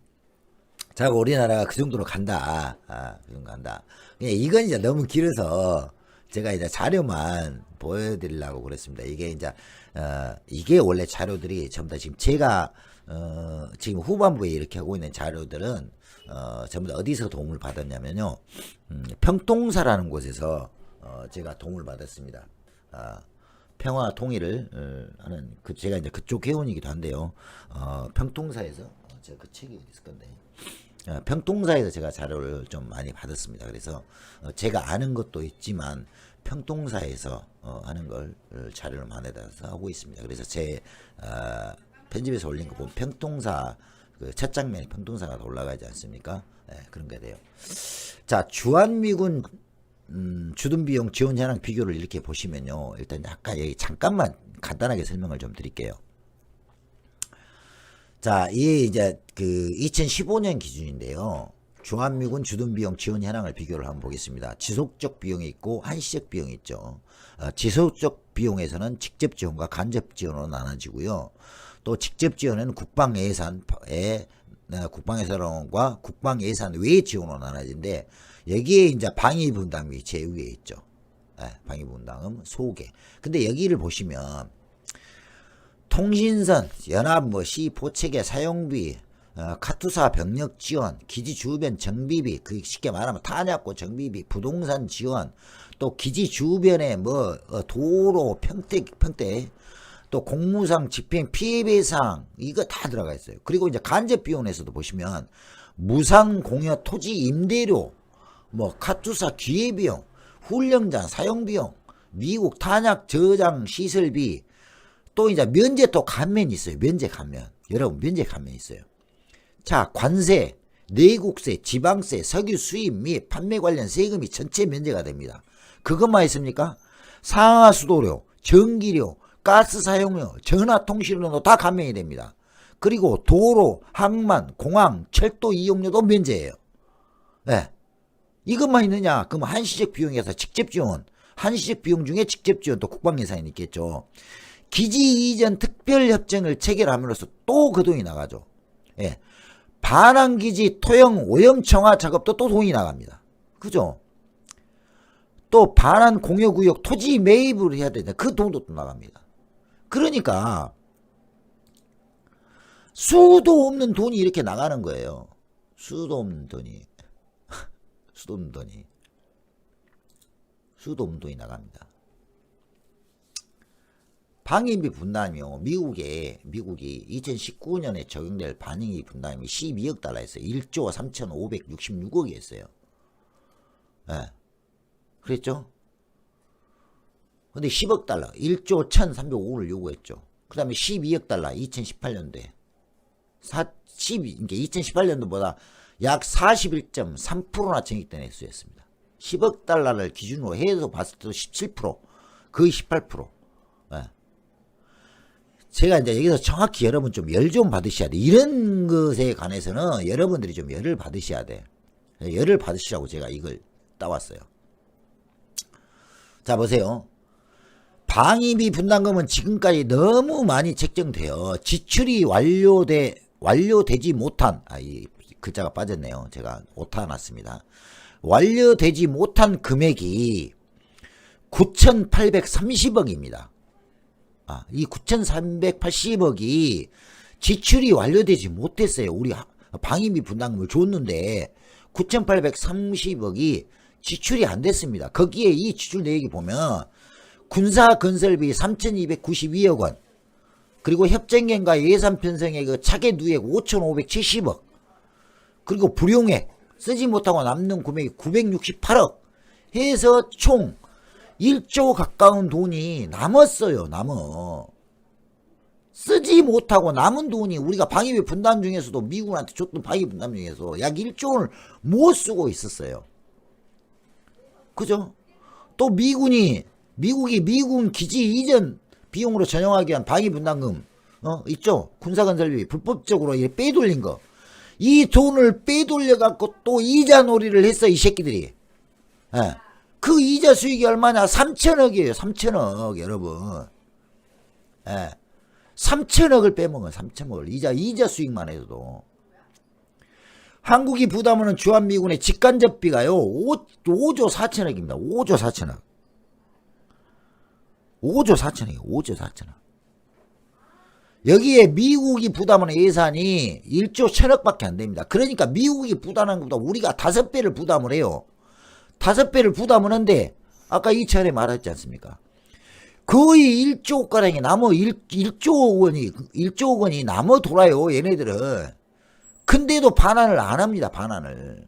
자, 우리나라가 그 정도로 간다. 그 정도 간다. 그냥 이건 이제 너무 길어서 제가 이제 자료만 보여드리려고 그랬습니다. 이게 이제 이게 원래 자료들이 전부 다 지금 제가 지금 후반부에 이렇게 하고 있는 자료들은 전부 다 어디서 도움을 받았냐면요. 평통사라는 곳에서 제가 도움을 받았습니다. 평화 통일을 하는 제가 이제 그쪽 회원이기도 한데요. 평통사에서 제가 그 책이 어디 있을 건데. 평통사에서 제가 자료를 좀 많이 받았습니다. 그래서 제가 아는 것도 있지만 평통사에서 하는 걸 자료를 만들어서 하고 있습니다. 그래서 제 편집에서 올린 거 보면 평통사 그 첫 장면에 평통사가 올라가지 않습니까? 그런 게 돼요. 자, 주한미군 주둔비용 지원 현황 비교를 이렇게 보시면요. 일단 아까 여기 잠깐만 간단하게 설명을 좀 드릴게요. 자, 이게 이제 그 2015년 기준인데요. 주한미군 주둔비용 지원 현황을 비교를 한번 보겠습니다. 지속적 비용이 있고 한시적 비용이 있죠. 지속적 비용에서는 직접 지원과 간접 지원으로 나눠지고요. 또 직접 지원은 국방예산과 국방예산 외 지원으로 나눠지는데 여기에 이제 방위분담이 제위에 있죠. 방위분담은 소개. 근데 여기를 보시면 통신선, 연합, 시포체계 사용비, 카투사 병력 지원, 기지 주변 정비비, 그 쉽게 말하면 탄약고 정비비, 부동산 지원, 또 기지 주변에 뭐 도로 평택 또 공무상 집행 피해 배상 이거 다 들어가 있어요. 그리고 이제 간접 비용에서도 보시면 무상 공여 토지 임대료, 뭐 카투사 기회비용, 훈련장 사용비용, 미국 탄약 저장 시설비, 또 이제 면제 또 감면이 있어요. 면제 감면. 여러분 면제 감면이 있어요. 자, 관세, 내국세, 지방세, 석유 수입 및 판매 관련 세금이 전체 면제가 됩니다. 그것만 있습니까? 상하수도료, 전기료, 가스 사용료, 전화통신료도 다 감면이 됩니다. 그리고 도로, 항만, 공항, 철도 이용료도 면제예요. 네. 이것만 있느냐? 그럼 한시적 비용에서 직접 지원, 한시적 비용 중에 직접 지원 또 국방 예산이 있겠죠. 기지 이전 특별협정을 체결함으로써 또 그 돈이 나가죠. 예. 반환기지 토형 오염 청화 작업도 또 돈이 나갑니다. 그죠? 또 반환 공여구역 토지 매입을 해야 되는데 그 돈도 또 나갑니다. 그러니까 수도 없는 돈이 이렇게 나가는 거예요. 수도 없는 돈이 수도 없는 돈이 나갑니다. 방위비 분담이요. 미국이 2019년에 적용될 방위비 분담이 12억 달러였어요. 1조 3,566억이었어요. 예. 그랬죠? 근데 10억 달러, 1조 1,305를 요구했죠. 그 다음에 12억 달러, 2018년도에. 2018년도보다 약 41.3%나 증액된 액수였습니다. 10억 달러를 기준으로 해서 봤을 때도 17%, 거의 18%. 예. 제가 이제 여기서 정확히 여러분 좀 열 좀 받으셔야 돼. 이런 것에 관해서는 여러분들이 좀 열을 받으셔야 돼. 열을 받으시라고 제가 이걸 따왔어요. 자, 보세요. 방위비 분담금은 지금까지 너무 많이 책정되어 지출이 완료되지 못한, 이 글자가 빠졌네요. 제가 오타 놨습니다. 완료되지 못한 금액이 9,830억입니다. 이 9,380억이 지출이 완료되지 못했어요. 우리 방위비 분담금을 줬는데 9,830억이 지출이 안 됐습니다. 거기에 이 지출 내역이 보면 군사건설비 3,292억 원, 그리고 협정경과 예산 편성의 그 차계 누액 5,570억, 그리고 불용액 쓰지 못하고 남는 금액이 968억 해서 총 1조 가까운 돈이 남았어요. 쓰지 못하고 남은 돈이 우리가 방위비 분담 중에서도 미국한테 줬던 방위비 분담 중에서 약 1조를 못 쓰고 있었어요. 그죠? 또 미국이 미군 기지 이전 비용으로 전용하기 위한 방위 분담금 있죠? 군사건설비 불법적으로 빼돌린 거. 이 돈을 빼돌려 갖고 또 이자 놀이를 했어, 이 새끼들이. 예. 그 이자 수익이 얼마냐? 3천억이에요. 3천억, 여러분. 예. 3천억을 빼먹은 3천억을. 이자 수익만 해도. 한국이 부담하는 주한미군의 직간접비가요, 5조 4천억입니다. 5조 4천억. 5조 4천억이에요. 5조 4천억. 여기에 미국이 부담하는 예산이 1조 1천억밖에 안 됩니다. 그러니까 미국이 부담하는 것보다 우리가 5배를 부담을 해요. 5배를 부담을 하는데 아까 2차례 말했지 않습니까? 거의 1조 가량이 남어 1조 원이 남어 돌아요, 얘네들은. 근데도 반환을 안 합니다. 반환을.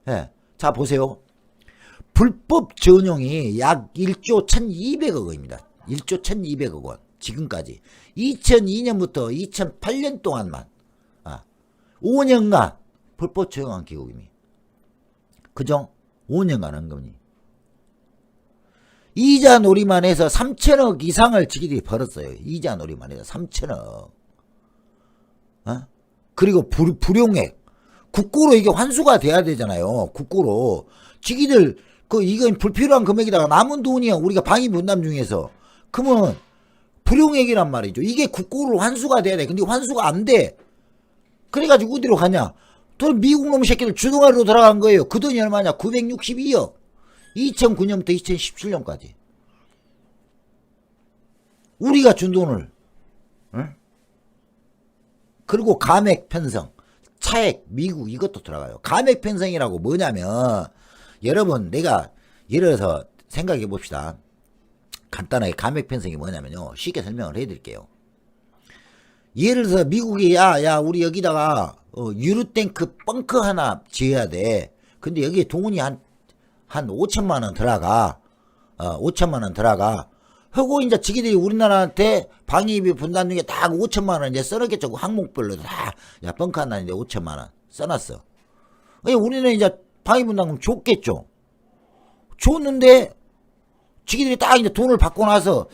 예. 자, 보세요. 불법 전용이 약 1조 1,200억 원입니다. 1조 1,200억 원. 지금까지 2002년부터 2008년 동안만 5년간 불법 전용한 기록입니다. 그죠? 5년간 한 겁니다. 이자 놀이만 해서 3천억 이상을 지들이 벌었어요. 이자 놀이만 해서 3천억. 그리고 불용액. 국고로 이게 환수가 돼야 되잖아요. 국고로. 지기들 이건 불필요한 금액이다가 남은 돈이야. 우리가 방위 분담 중에서. 그러면 불용액이란 말이죠. 이게 국고로 환수가 돼야 돼. 근데 환수가 안 돼. 그래가지고 어디로 가냐? 또 미국 놈 새끼들 주둥아리로 들어간 거예요. 그 돈이 얼마냐? 962억. 2009년부터 2017년까지. 우리가 준 돈을 그리고 감액 편성, 차액, 미국 이것도 들어가요. 감액 편성이라고 뭐냐면 여러분 내가 예를 들어서 생각해 봅시다. 간단하게 감액 편성이 뭐냐면요. 쉽게 설명을 해드릴게요. 예를 들어서 미국이 야 우리 여기다가 유로탱크 벙커 하나 지어야 돼. 근데 여기에 돈이 한 5천만 원 들어가. 5천만 원 들어가. 하고 이제 지기들이 우리나라한테 방위비 분담 중에 딱 5천만 원 이제 써놨겠죠. 항목별로 다. 야 벙커 하나 이제 5천만 원 써놨어. 우리는 이제 방위비 분담금 줬겠죠. 줬는데 지기들이 딱 이제 돈을 받고 나서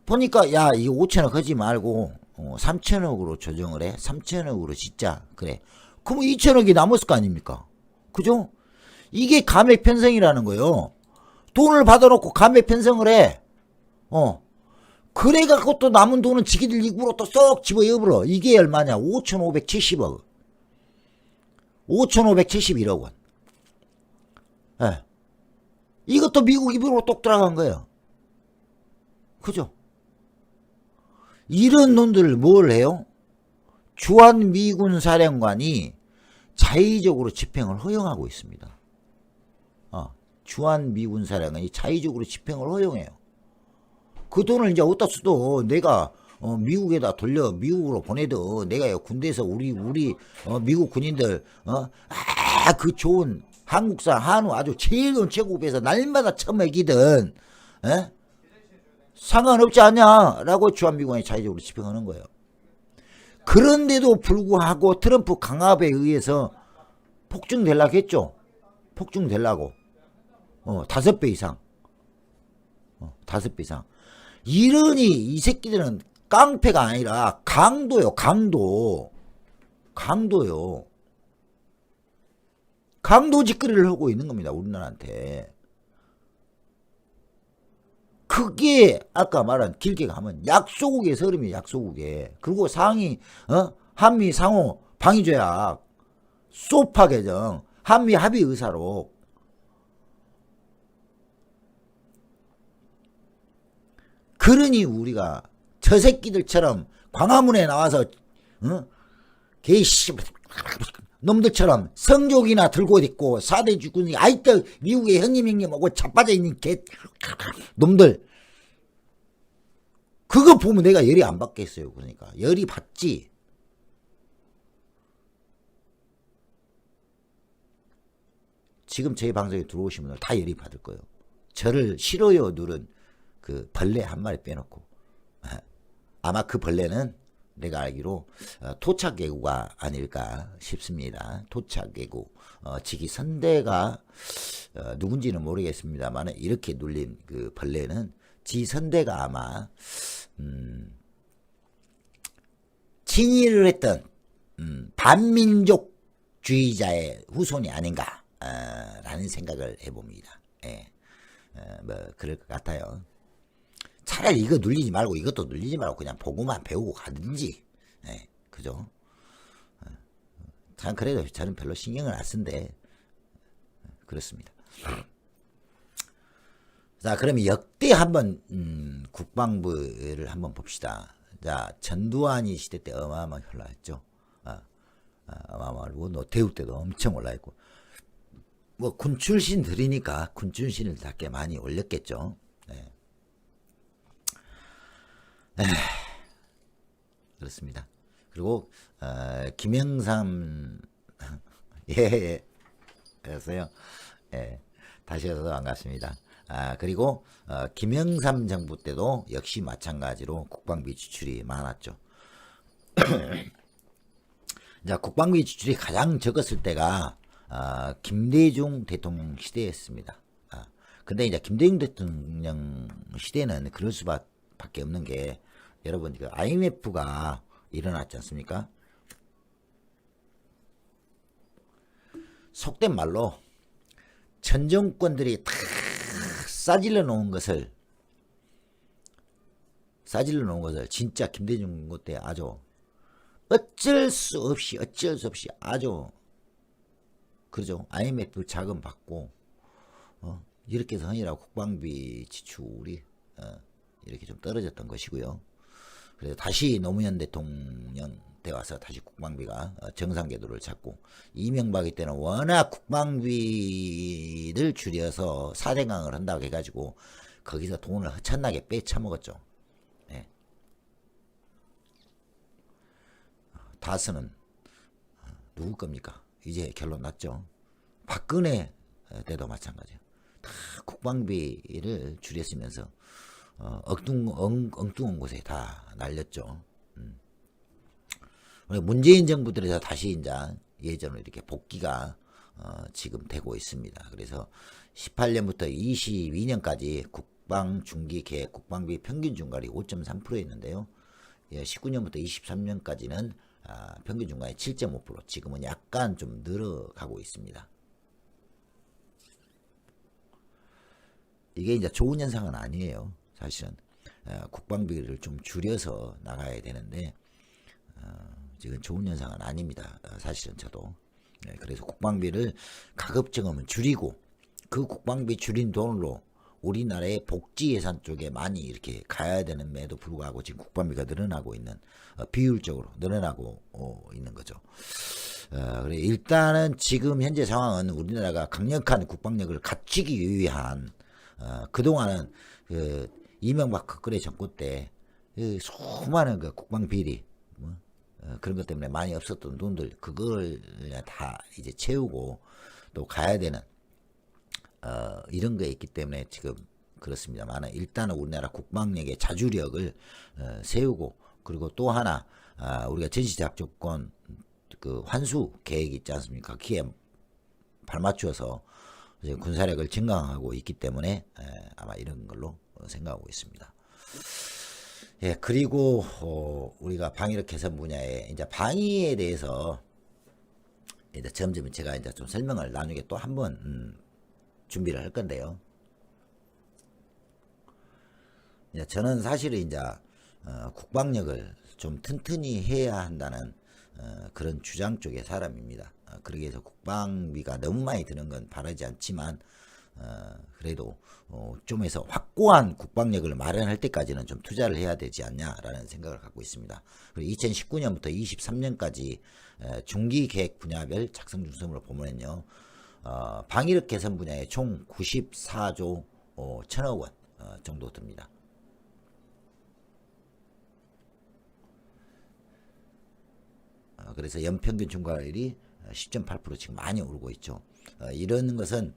보니까 야 이거 5천억 하지 말고 3천억으로 조정을 해. 3천억으로 짓자. 그래. 그럼 2천억이 남았을 거 아닙니까? 그죠? 이게 감액 편성이라는 거예요. 돈을 받아놓고 감액 편성을 해. 그래갖고 또 남은 돈은 지기들 입으로 또 쏙 집어여버려. 이게 얼마냐? 5,570억. 5,571억 원. 예. 이것도 미국 입으로 똑 들어간 거예요. 그죠? 이런 놈들을 뭘 해요? 주한미군 사령관이 자의적으로 집행을 허용하고 있습니다. 주한미군 사령관이 자의적으로 집행을 허용해요. 그 돈을 이제 어디다 써도 내가 미국에다 돌려 미국으로 보내도 내가 군대에서 우리 미국 군인들 그 좋은 한국산 한우 아주 제일 좋은 제국에서 날마다 처먹이든 상관없지 않냐라고 주한미군이 자의적으로 집행하는 거예요. 그런데도 불구하고 트럼프 강압에 의해서 폭증되려고 했죠. 폭증되려고 5배 이상 5배 이상. 이러니 이 새끼들은 깡패가 아니라 강도요. 강도요. 강도 짓거리를 하고 있는 겁니다. 우리나라한테. 그게 아까 말한 길게 가면 약소국의 서름이 약소국에. 그리고 상위 한미 상호 방위조약 소파 개정 한미 합의 의사록. 그러니 우리가 저 새끼들처럼 광화문에 나와서 개씨 놈들처럼 성족이나 들고 있고 4대 주군이 아이때 미국의 형님하고 자빠져 있는 개 놈들 그거 보면 내가 열이 안 받겠어요. 그러니까 열이 받지. 지금 저희 방송에 들어오신 분들 다 열이 받을 거예요. 저를 싫어요 누른 그 벌레 한 마리 빼놓고 아마 그 벌레는 내가 알기로 토착개구가 아닐까 싶습니다. 토착개구 지기 선대가 누군지는 모르겠습니다만 이렇게 눌린 그 벌레는 지 선대가 아마 친일을 했던 반민족주의자의 후손이 아닌가 라는 생각을 해봅니다. 예. 뭐 그럴 것 같아요. 차라리 이거 눌리지 말고 이것도 눌리지 말고 그냥 보고만 배우고 가든지. 예, 그죠? 참 그래도 저는 별로 신경을 안 쓴데 그렇습니다. 자, 그러면 역대 한번 국방부를 한번 봅시다. 자, 전두환이 시대 때 어마어마하게 올라왔죠. 어마어마하고 노태우 때도 엄청 올라있고 뭐 군 출신들이니까 군 출신을 꽤 많이 올렸겠죠. 네. 그렇습니다. 그리고 김영삼 예. 그래서요. 예. 다시 해서 반갑습니다. 그리고 김영삼 정부 때도 역시 마찬가지로 국방비 지출이 많았죠. 자, 국방비 지출이 가장 적었을 때가 김대중 대통령 시대였습니다. 근데 이제 김대중 대통령 시대는 그럴 수밖에 없는 게 여러분 그 IMF가 일어났지 않습니까? 속된 말로 전 정권들이 다 싸질러 놓은 것을 진짜 김대중 때 아주 어쩔 수 없이 아주 그러죠. IMF 자금 받고 이렇게 해서 헌이라 국방비 지출이 이렇게 좀 떨어졌던 것이고요. 그래서 다시 노무현 대통령 돼 와서 다시 국방비가 정상 궤도를 잡고, 이명박이 때는 워낙 국방비를 줄여서 사대강을 한다고 해가지고 거기서 돈을 허찬나게 빼쳐먹었죠. 예. 다스는 누구 겁니까? 이제 결론 났죠. 박근혜 때도 마찬가지예요. 다 국방비를 줄였으면서 엉뚱한 곳에 다 날렸죠. 문재인 정부 들에서 다시 이제 예전으로 이렇게 복귀가 지금 되고 있습니다. 그래서 18년부터 22년까지 국방 중기 계획 국방비 평균 증가율이 5.3%였는데요. 19년부터 23년까지는 평균 중간에 7.5%, 지금은 약간 좀 늘어가고 있습니다. 이게 이제 좋은 현상은 아니에요. 사실은 국방비를 좀 줄여서 나가야 되는데 지금 좋은 현상은 아닙니다. 사실은 저도. 그래서 국방비를 가급적이면 줄이고, 그 국방비 줄인 돈으로 우리나라의 복지 예산 쪽에 많이 이렇게 가야 되는데도 불구하고 지금 국방비가 늘어나고 있는, 비율적으로 늘어나고 있는 거죠. 그래 일단은 지금 현재 상황은 우리나라가 강력한 국방력을 갖추기 위한, 그동안은 그 이명박 박근혜 정권 때 그 수많은 그 국방 비리 그런 것 때문에 많이 없었던 돈들, 그걸 다 이제 채우고 또 가야 되는 이런 게 있기 때문에 지금 그렇습니다만, 일단은 우리나라 국방력의 자주력을 세우고, 그리고 또 하나 우리가 전시작전권 그 환수 계획이 있지 않습니까? 기에 발맞추어서 군사력을 증강하고 있기 때문에 아마 이런 걸로 생각하고 있습니다. 예, 그리고 우리가 방위력 개선 분야에 이제 방위에 대해서 이제 점점 제가 이제 좀 설명을 나중에 또 한번 준비를 할 건데요. 이제 저는 사실은 이제 국방력을 좀 튼튼히 해야 한다는 그런 주장 쪽의 사람입니다. 그러기 위해서 국방비가 너무 많이 드는 건 바라지 않지만 그래도 좀 해서 확고한 국방력을 마련할 때까지는 좀 투자를 해야 되지 않냐라는 생각을 갖고 있습니다. 그리고 2019년부터 23년까지 중기 계획 분야별 작성 중점으로 보면요, 방위력 개선 분야에 총 94조 1,000억 원 정도 듭니다. 그래서 연평균 증가율이 10.8% 지금 많이 오르고 있죠. 이런 것은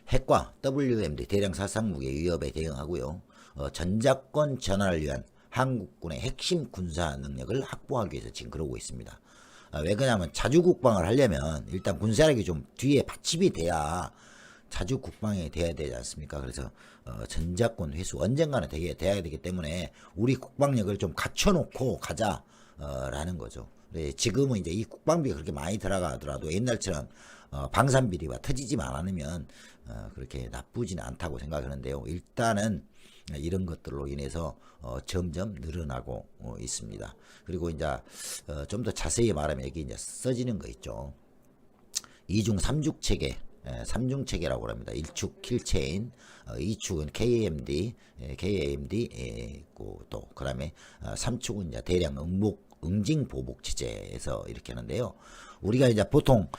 핵과 WMD 대량 살상무기 위협에 대응하고요, 전작권 전환을 위한 한국군의 핵심 군사 능력을 확보하기 위해서 지금 그러고 있습니다. 왜 그러냐면 자주 국방을 하려면 일단 군사력이 좀 뒤에 받침이 돼야 자주 국방이 돼야 되지 않습니까? 그래서 전작권 회수 언젠가는 돼야 되기 때문에 우리 국방력을 좀 갖춰놓고 가자라는 거죠. 지금은 이제 이 국방비가 그렇게 많이 들어가더라도 옛날처럼 방산비리가 터지지만 않으면 그렇게 나쁘지는 않다고 생각하는데요. 일단은 이런 것들로 인해서 점점 늘어나고 있습니다. 그리고 이제 좀 더 자세히 말하면 여기 이제 써지는 거 있죠. 2중 3죽 체계, 3중 체계라고 합니다. 1축 킬체인, 2축은 KAMD, 또 그다음에 3축은 이제 대량 응징 보복 체제에서 이렇게 하는데요. 우리가 이제 보통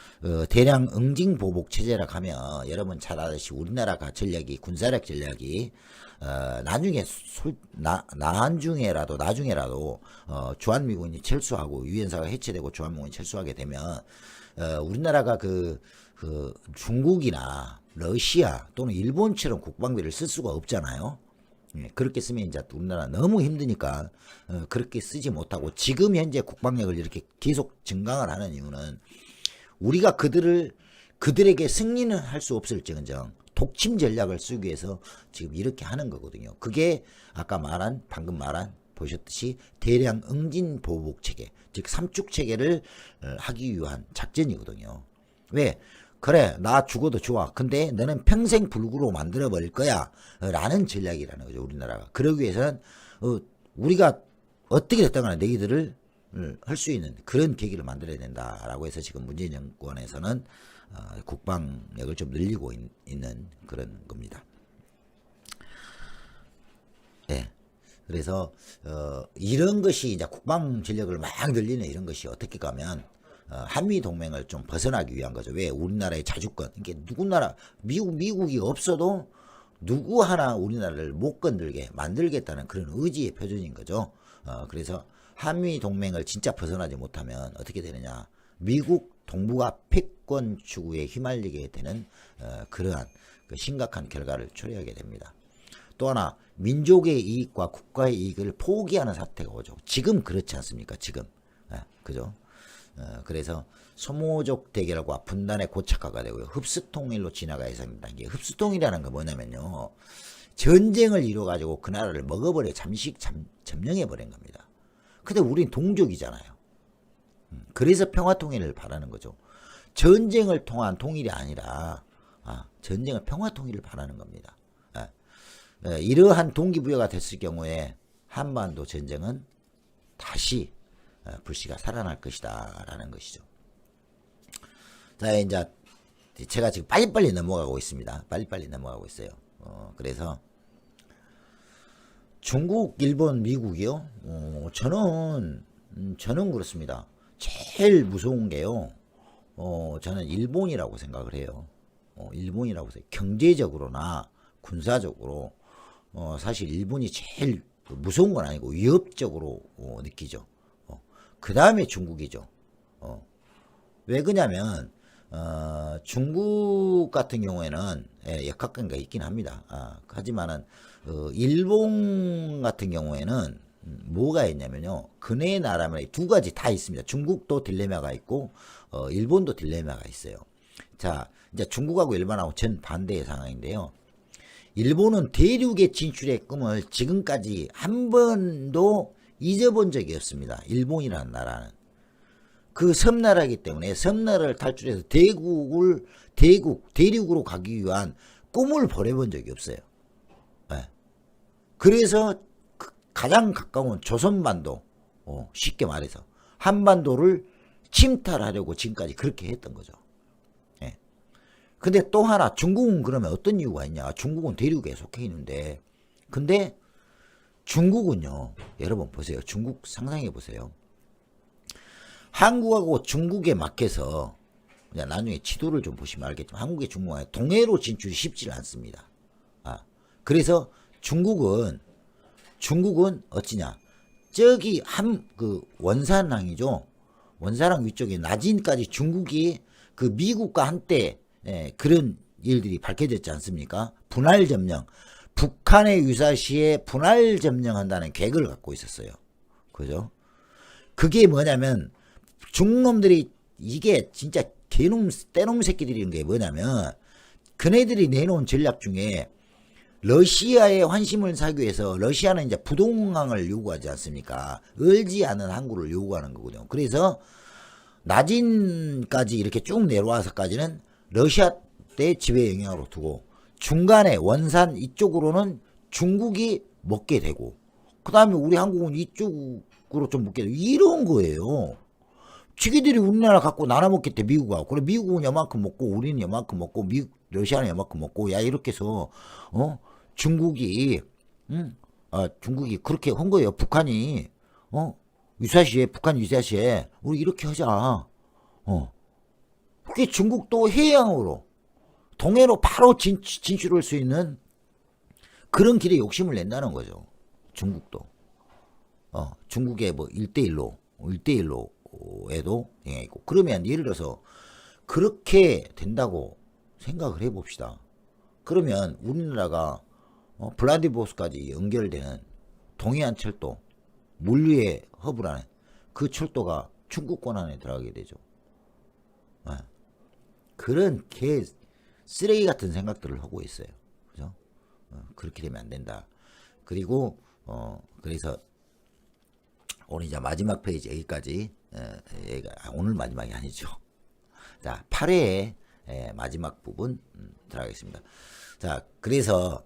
대량 응징 보복 체제라고 하면 여러분 잘 아시듯이 우리나라가 전략이 군사력 전략이 나중에라도 주한미군이 철수하고 유엔사가 해체되고 주한미군이 철수하게 되면 우리나라가 그 중국이나 러시아 또는 일본처럼 국방비를 쓸 수가 없잖아요. 그렇게 쓰면 이제 우리나라 너무 힘드니까 그렇게 쓰지 못하고 지금 현재 국방력을 이렇게 계속 증강을 하는 이유는 우리가 그들에게 승리는 할 수 없을지언정 독침 전략을 쓰기 위해서 지금 이렇게 하는 거거든요. 그게 아까 방금 말한 보셨듯이 대량 응진 보복 체계, 즉 삼축 체계를 하기 위한 작전이거든요. 왜? 그래, 나 죽어도 좋아. 근데 너는 평생 불구로 만들어버릴 거야. 라는 전략이라는 거죠, 우리나라가. 그러기 위해서는, 우리가 어떻게 됐든 간에 너희들을 할 수 있는 그런 계기를 만들어야 된다라고 해서 지금 문재인 정권에서는 국방력을 좀 늘리고 있는 그런 겁니다. 예. 그래서 이런 것이 이제 국방 전력을 막 늘리는 이런 것이 어떻게 가면 한미 동맹을 좀 벗어나기 위한 거죠. 왜? 우리나라의 자주권. 이게 누구나라 미국이 없어도 누구 하나 우리나라를 못 건들게 만들겠다는 그런 의지의 표현인 거죠. 그래서 한미 동맹을 진짜 벗어나지 못하면 어떻게 되느냐? 미국 동북아 패권 추구에 휘말리게 되는 그러한 그 심각한 결과를 초래하게 됩니다. 또 하나 민족의 이익과 국가의 이익을 포기하는 사태가 오죠. 지금 그렇지 않습니까? 지금 그죠? 그래서 소모적 대결과 분단의 고착화가 되고요. 흡수통일로 진화가 예상됩니다. 이게 흡수통일이라는 건 뭐냐면요. 전쟁을 이뤄가지고 그 나라를 먹어버려 점령해버린 겁니다. 근데 우린 동족이잖아요. 그래서 평화통일을 바라는 거죠. 전쟁을 통한 통일이 아니라 전쟁을 평화통일을 바라는 겁니다. 이러한 동기부여가 됐을 경우에 한반도 전쟁은 다시 불씨가 살아날 것이다 라는 것이죠. 자, 이제 제가 지금 빨리빨리 넘어가고 있습니다. 빨리빨리 넘어가고 있어요. 그래서 중국, 일본, 미국이요. 저는 그렇습니다. 제일 무서운 게요. 저는 일본이라고 생각을 해요. 일본이라고 해서 경제적으로나 군사적으로 사실 일본이 제일 무서운 건 아니고 위협적으로 느끼죠. 그 다음에 중국이죠. 왜 그러냐면 중국 같은 경우에는 역학관계가 있긴 합니다. 하지만은 일본 같은 경우에는 뭐가 있냐면요. 그네 나라면 두 가지 다 있습니다. 중국도 딜레마가 있고 일본도 딜레마가 있어요. 자, 이제 중국하고 일본하고 전 반대의 상황인데요. 일본은 대륙의 진출의 꿈을 지금까지 한 번도 잊어본 적이 없습니다. 일본이라는 나라는. 그 섬나라이기 때문에 섬나라를 탈출해서 대륙으로 가기 위한 꿈을 버려본 적이 없어요. 네. 그래서 가장 가까운 조선반도, 쉽게 말해서 한반도를 침탈하려고 지금까지 그렇게 했던 거죠. 예. 근데 또 하나 중국은 그러면 어떤 이유가 있냐? 중국은 대륙에 속해 있는데, 근데 중국은요, 여러분 보세요. 중국 상상해 보세요. 한국하고 중국에 막혀서 나중에 지도를 좀 보시면 알겠지만 한국의 중국은 동해로 진출이 쉽지 않습니다. 그래서 중국은 어찌냐? 저기 그 원산항이죠. 원산항 위쪽에 나진까지 중국이 그 미국과 한때 그런 일들이 밝혀졌지 않습니까? 분할 점령. 북한의 유사시에 분할 점령한다는 계획을 갖고 있었어요. 그죠? 그게 뭐냐면 중놈들이 이게 진짜 떼놈 새끼들인 게 뭐냐면 그네들이 내놓은 전략 중에 러시아의 환심을 사기 위해서 러시아는 이제 부동항을 요구하지 않습니까? 얼지 않은 항구를 요구하는 거거든요. 그래서 나진까지 이렇게 쭉 내려와서까지는 러시아 때 지배 영향으로 두고 중간에 원산 이쪽으로는 중국이 먹게 되고 그 다음에 우리 한국은 이쪽으로 좀 먹게 되고 이런 거예요. 지기들이 우리나라 갖고 나눠 먹겠대 미국하고. 그래 미국은 요만큼 먹고 우리는 요만큼 먹고 러시아는 요만큼 먹고 야 이렇게 해서 중국이 그렇게 한 거예요. 북한이 북한 유사시에 우리 이렇게 하자. 그게 중국도 해양으로 동해로 바로 진출할 수 있는 그런 길에 욕심을 낸다는 거죠. 중국도. 중국의 뭐 1대1로 에도 영향이 있고. 그러면 예를 들어서 그렇게 된다고 생각을 해봅시다. 그러면 우리나라가 블라디보스토크까지 연결되는 동해안 철도, 물류의 허브라는 그 철도가 중국 권한에 들어가게 되죠. 그런 쓰레기 같은 생각들을 하고 있어요. 그죠? 그렇게 되면 안 된다. 그리고 그래서 오늘 이제 마지막 페이지 여기까지. 오늘 마지막이 아니죠. 자, 8회의 마지막 부분 들어가겠습니다. 자, 그래서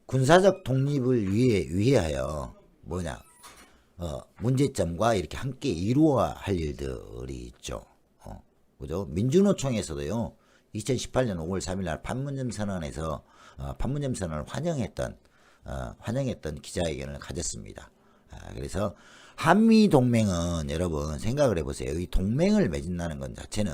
군사적 독립을 위하여 뭐냐? 문제점과 이렇게 함께 이루어야 할 일들이 있죠. 그죠? 민주노총에서도요, 2018년 5월 3일 날 판문점 선언을 환영했던 환영했던 기자회견을 가졌습니다. 그래서 한미 동맹은 여러분 생각을 해보세요. 이 동맹을 맺는다는 것 자체는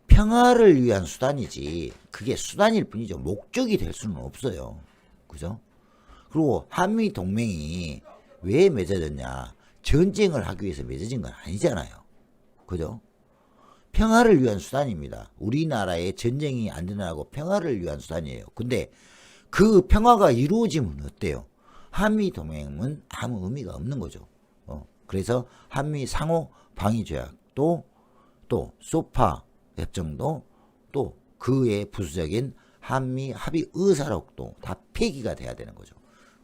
평화를 위한 수단이지 그게 수단일 뿐이죠. 목적이 될 수는 없어요. 그죠? 그리고 한미 동맹이 왜 맺어졌냐? 전쟁을 하기 위해서 맺어진 건 아니잖아요. 그죠? 평화를 위한 수단입니다. 우리나라의 전쟁이 안 일어나고 평화를 위한 수단이에요. 근데 그 평화가 이루어지면 어때요? 한미 동맹은 아무 의미가 없는 거죠. 그래서 한미 상호 방위 조약도 또 소파 협정도 또 그의 부수적인 한미 합의 의사록도 다 폐기가 돼야 되는 거죠.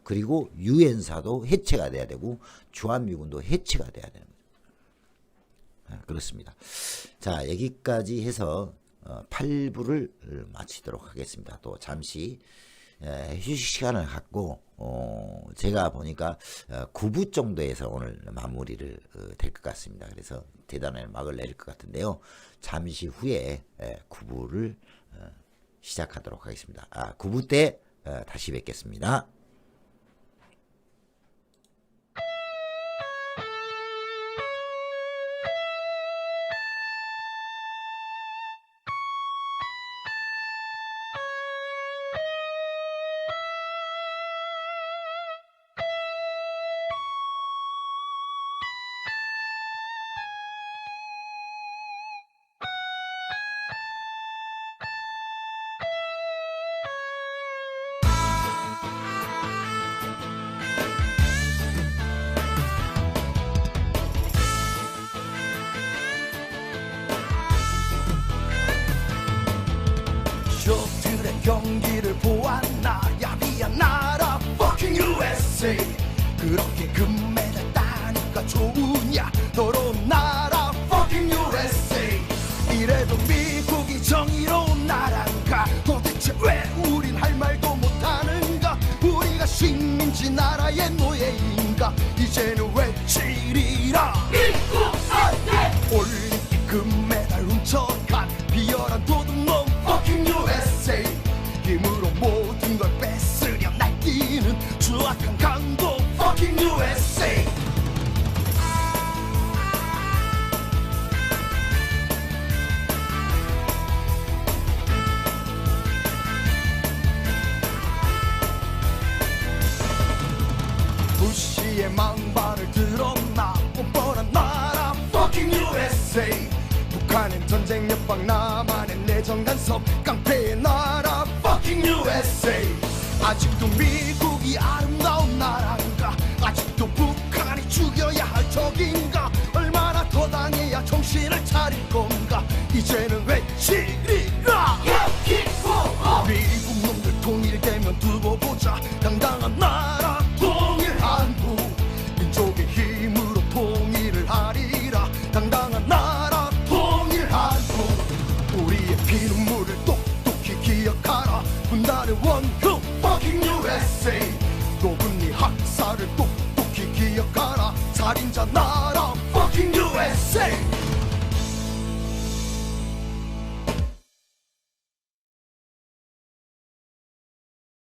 그리고 유엔사도 해체가 돼야 되고 주한미군도 해체가 돼야 되는 거죠. 그렇습니다. 자, 여기까지 해서 8부를 마치도록 하겠습니다. 또 잠시 휴식 시간을 갖고 제가 보니까 9부 정도에서 오늘 마무리를 될 것 같습니다. 그래서 대단한 막을 내릴 것 같은데요. 잠시 후에 9부를 시작하도록 하겠습니다. 9부 때 다시 뵙겠습니다. 쇼트의 경기를 보았나 야비한 나라 fucking USA 그렇게 금메달 따니까 좋으냐 더러운 나라 fucking USA 이래도 미국이 정의로운 나라인가 도대체 왜 우린 할 말도 못하는가 우리가 식민지 나라의 노예인가 이제는 외치리라 미국 안돼 올림픽 금메달 훔쳐간 비열한 도둑놈 fucking USA 힘으로 모든 걸 뺏으려 날뛰는 추악한 강도 fucking USA 부시의 망발을 들었나 뻔뻔한 나라 fucking USA 북한은 전쟁 옆방 남한은 내정 간섭 깡패의 나라 fucking USA 아직도 미국이 아름다운 나라인가 아직도 북한이 죽여야 할 적인가 얼마나 더 당해야 정신을 차릴 건가 이제는 외치리라 미국 놈들 통일되면 두고 보자 당당한 나라 통일한국 민족의 힘으로 통일을 하리라 당당한 나라 우리의 피눈물을 똑똑히 기억하라 분단의 원흉 fucking USA 녹은 네 학살을 똑똑히 기억하라 살인자 나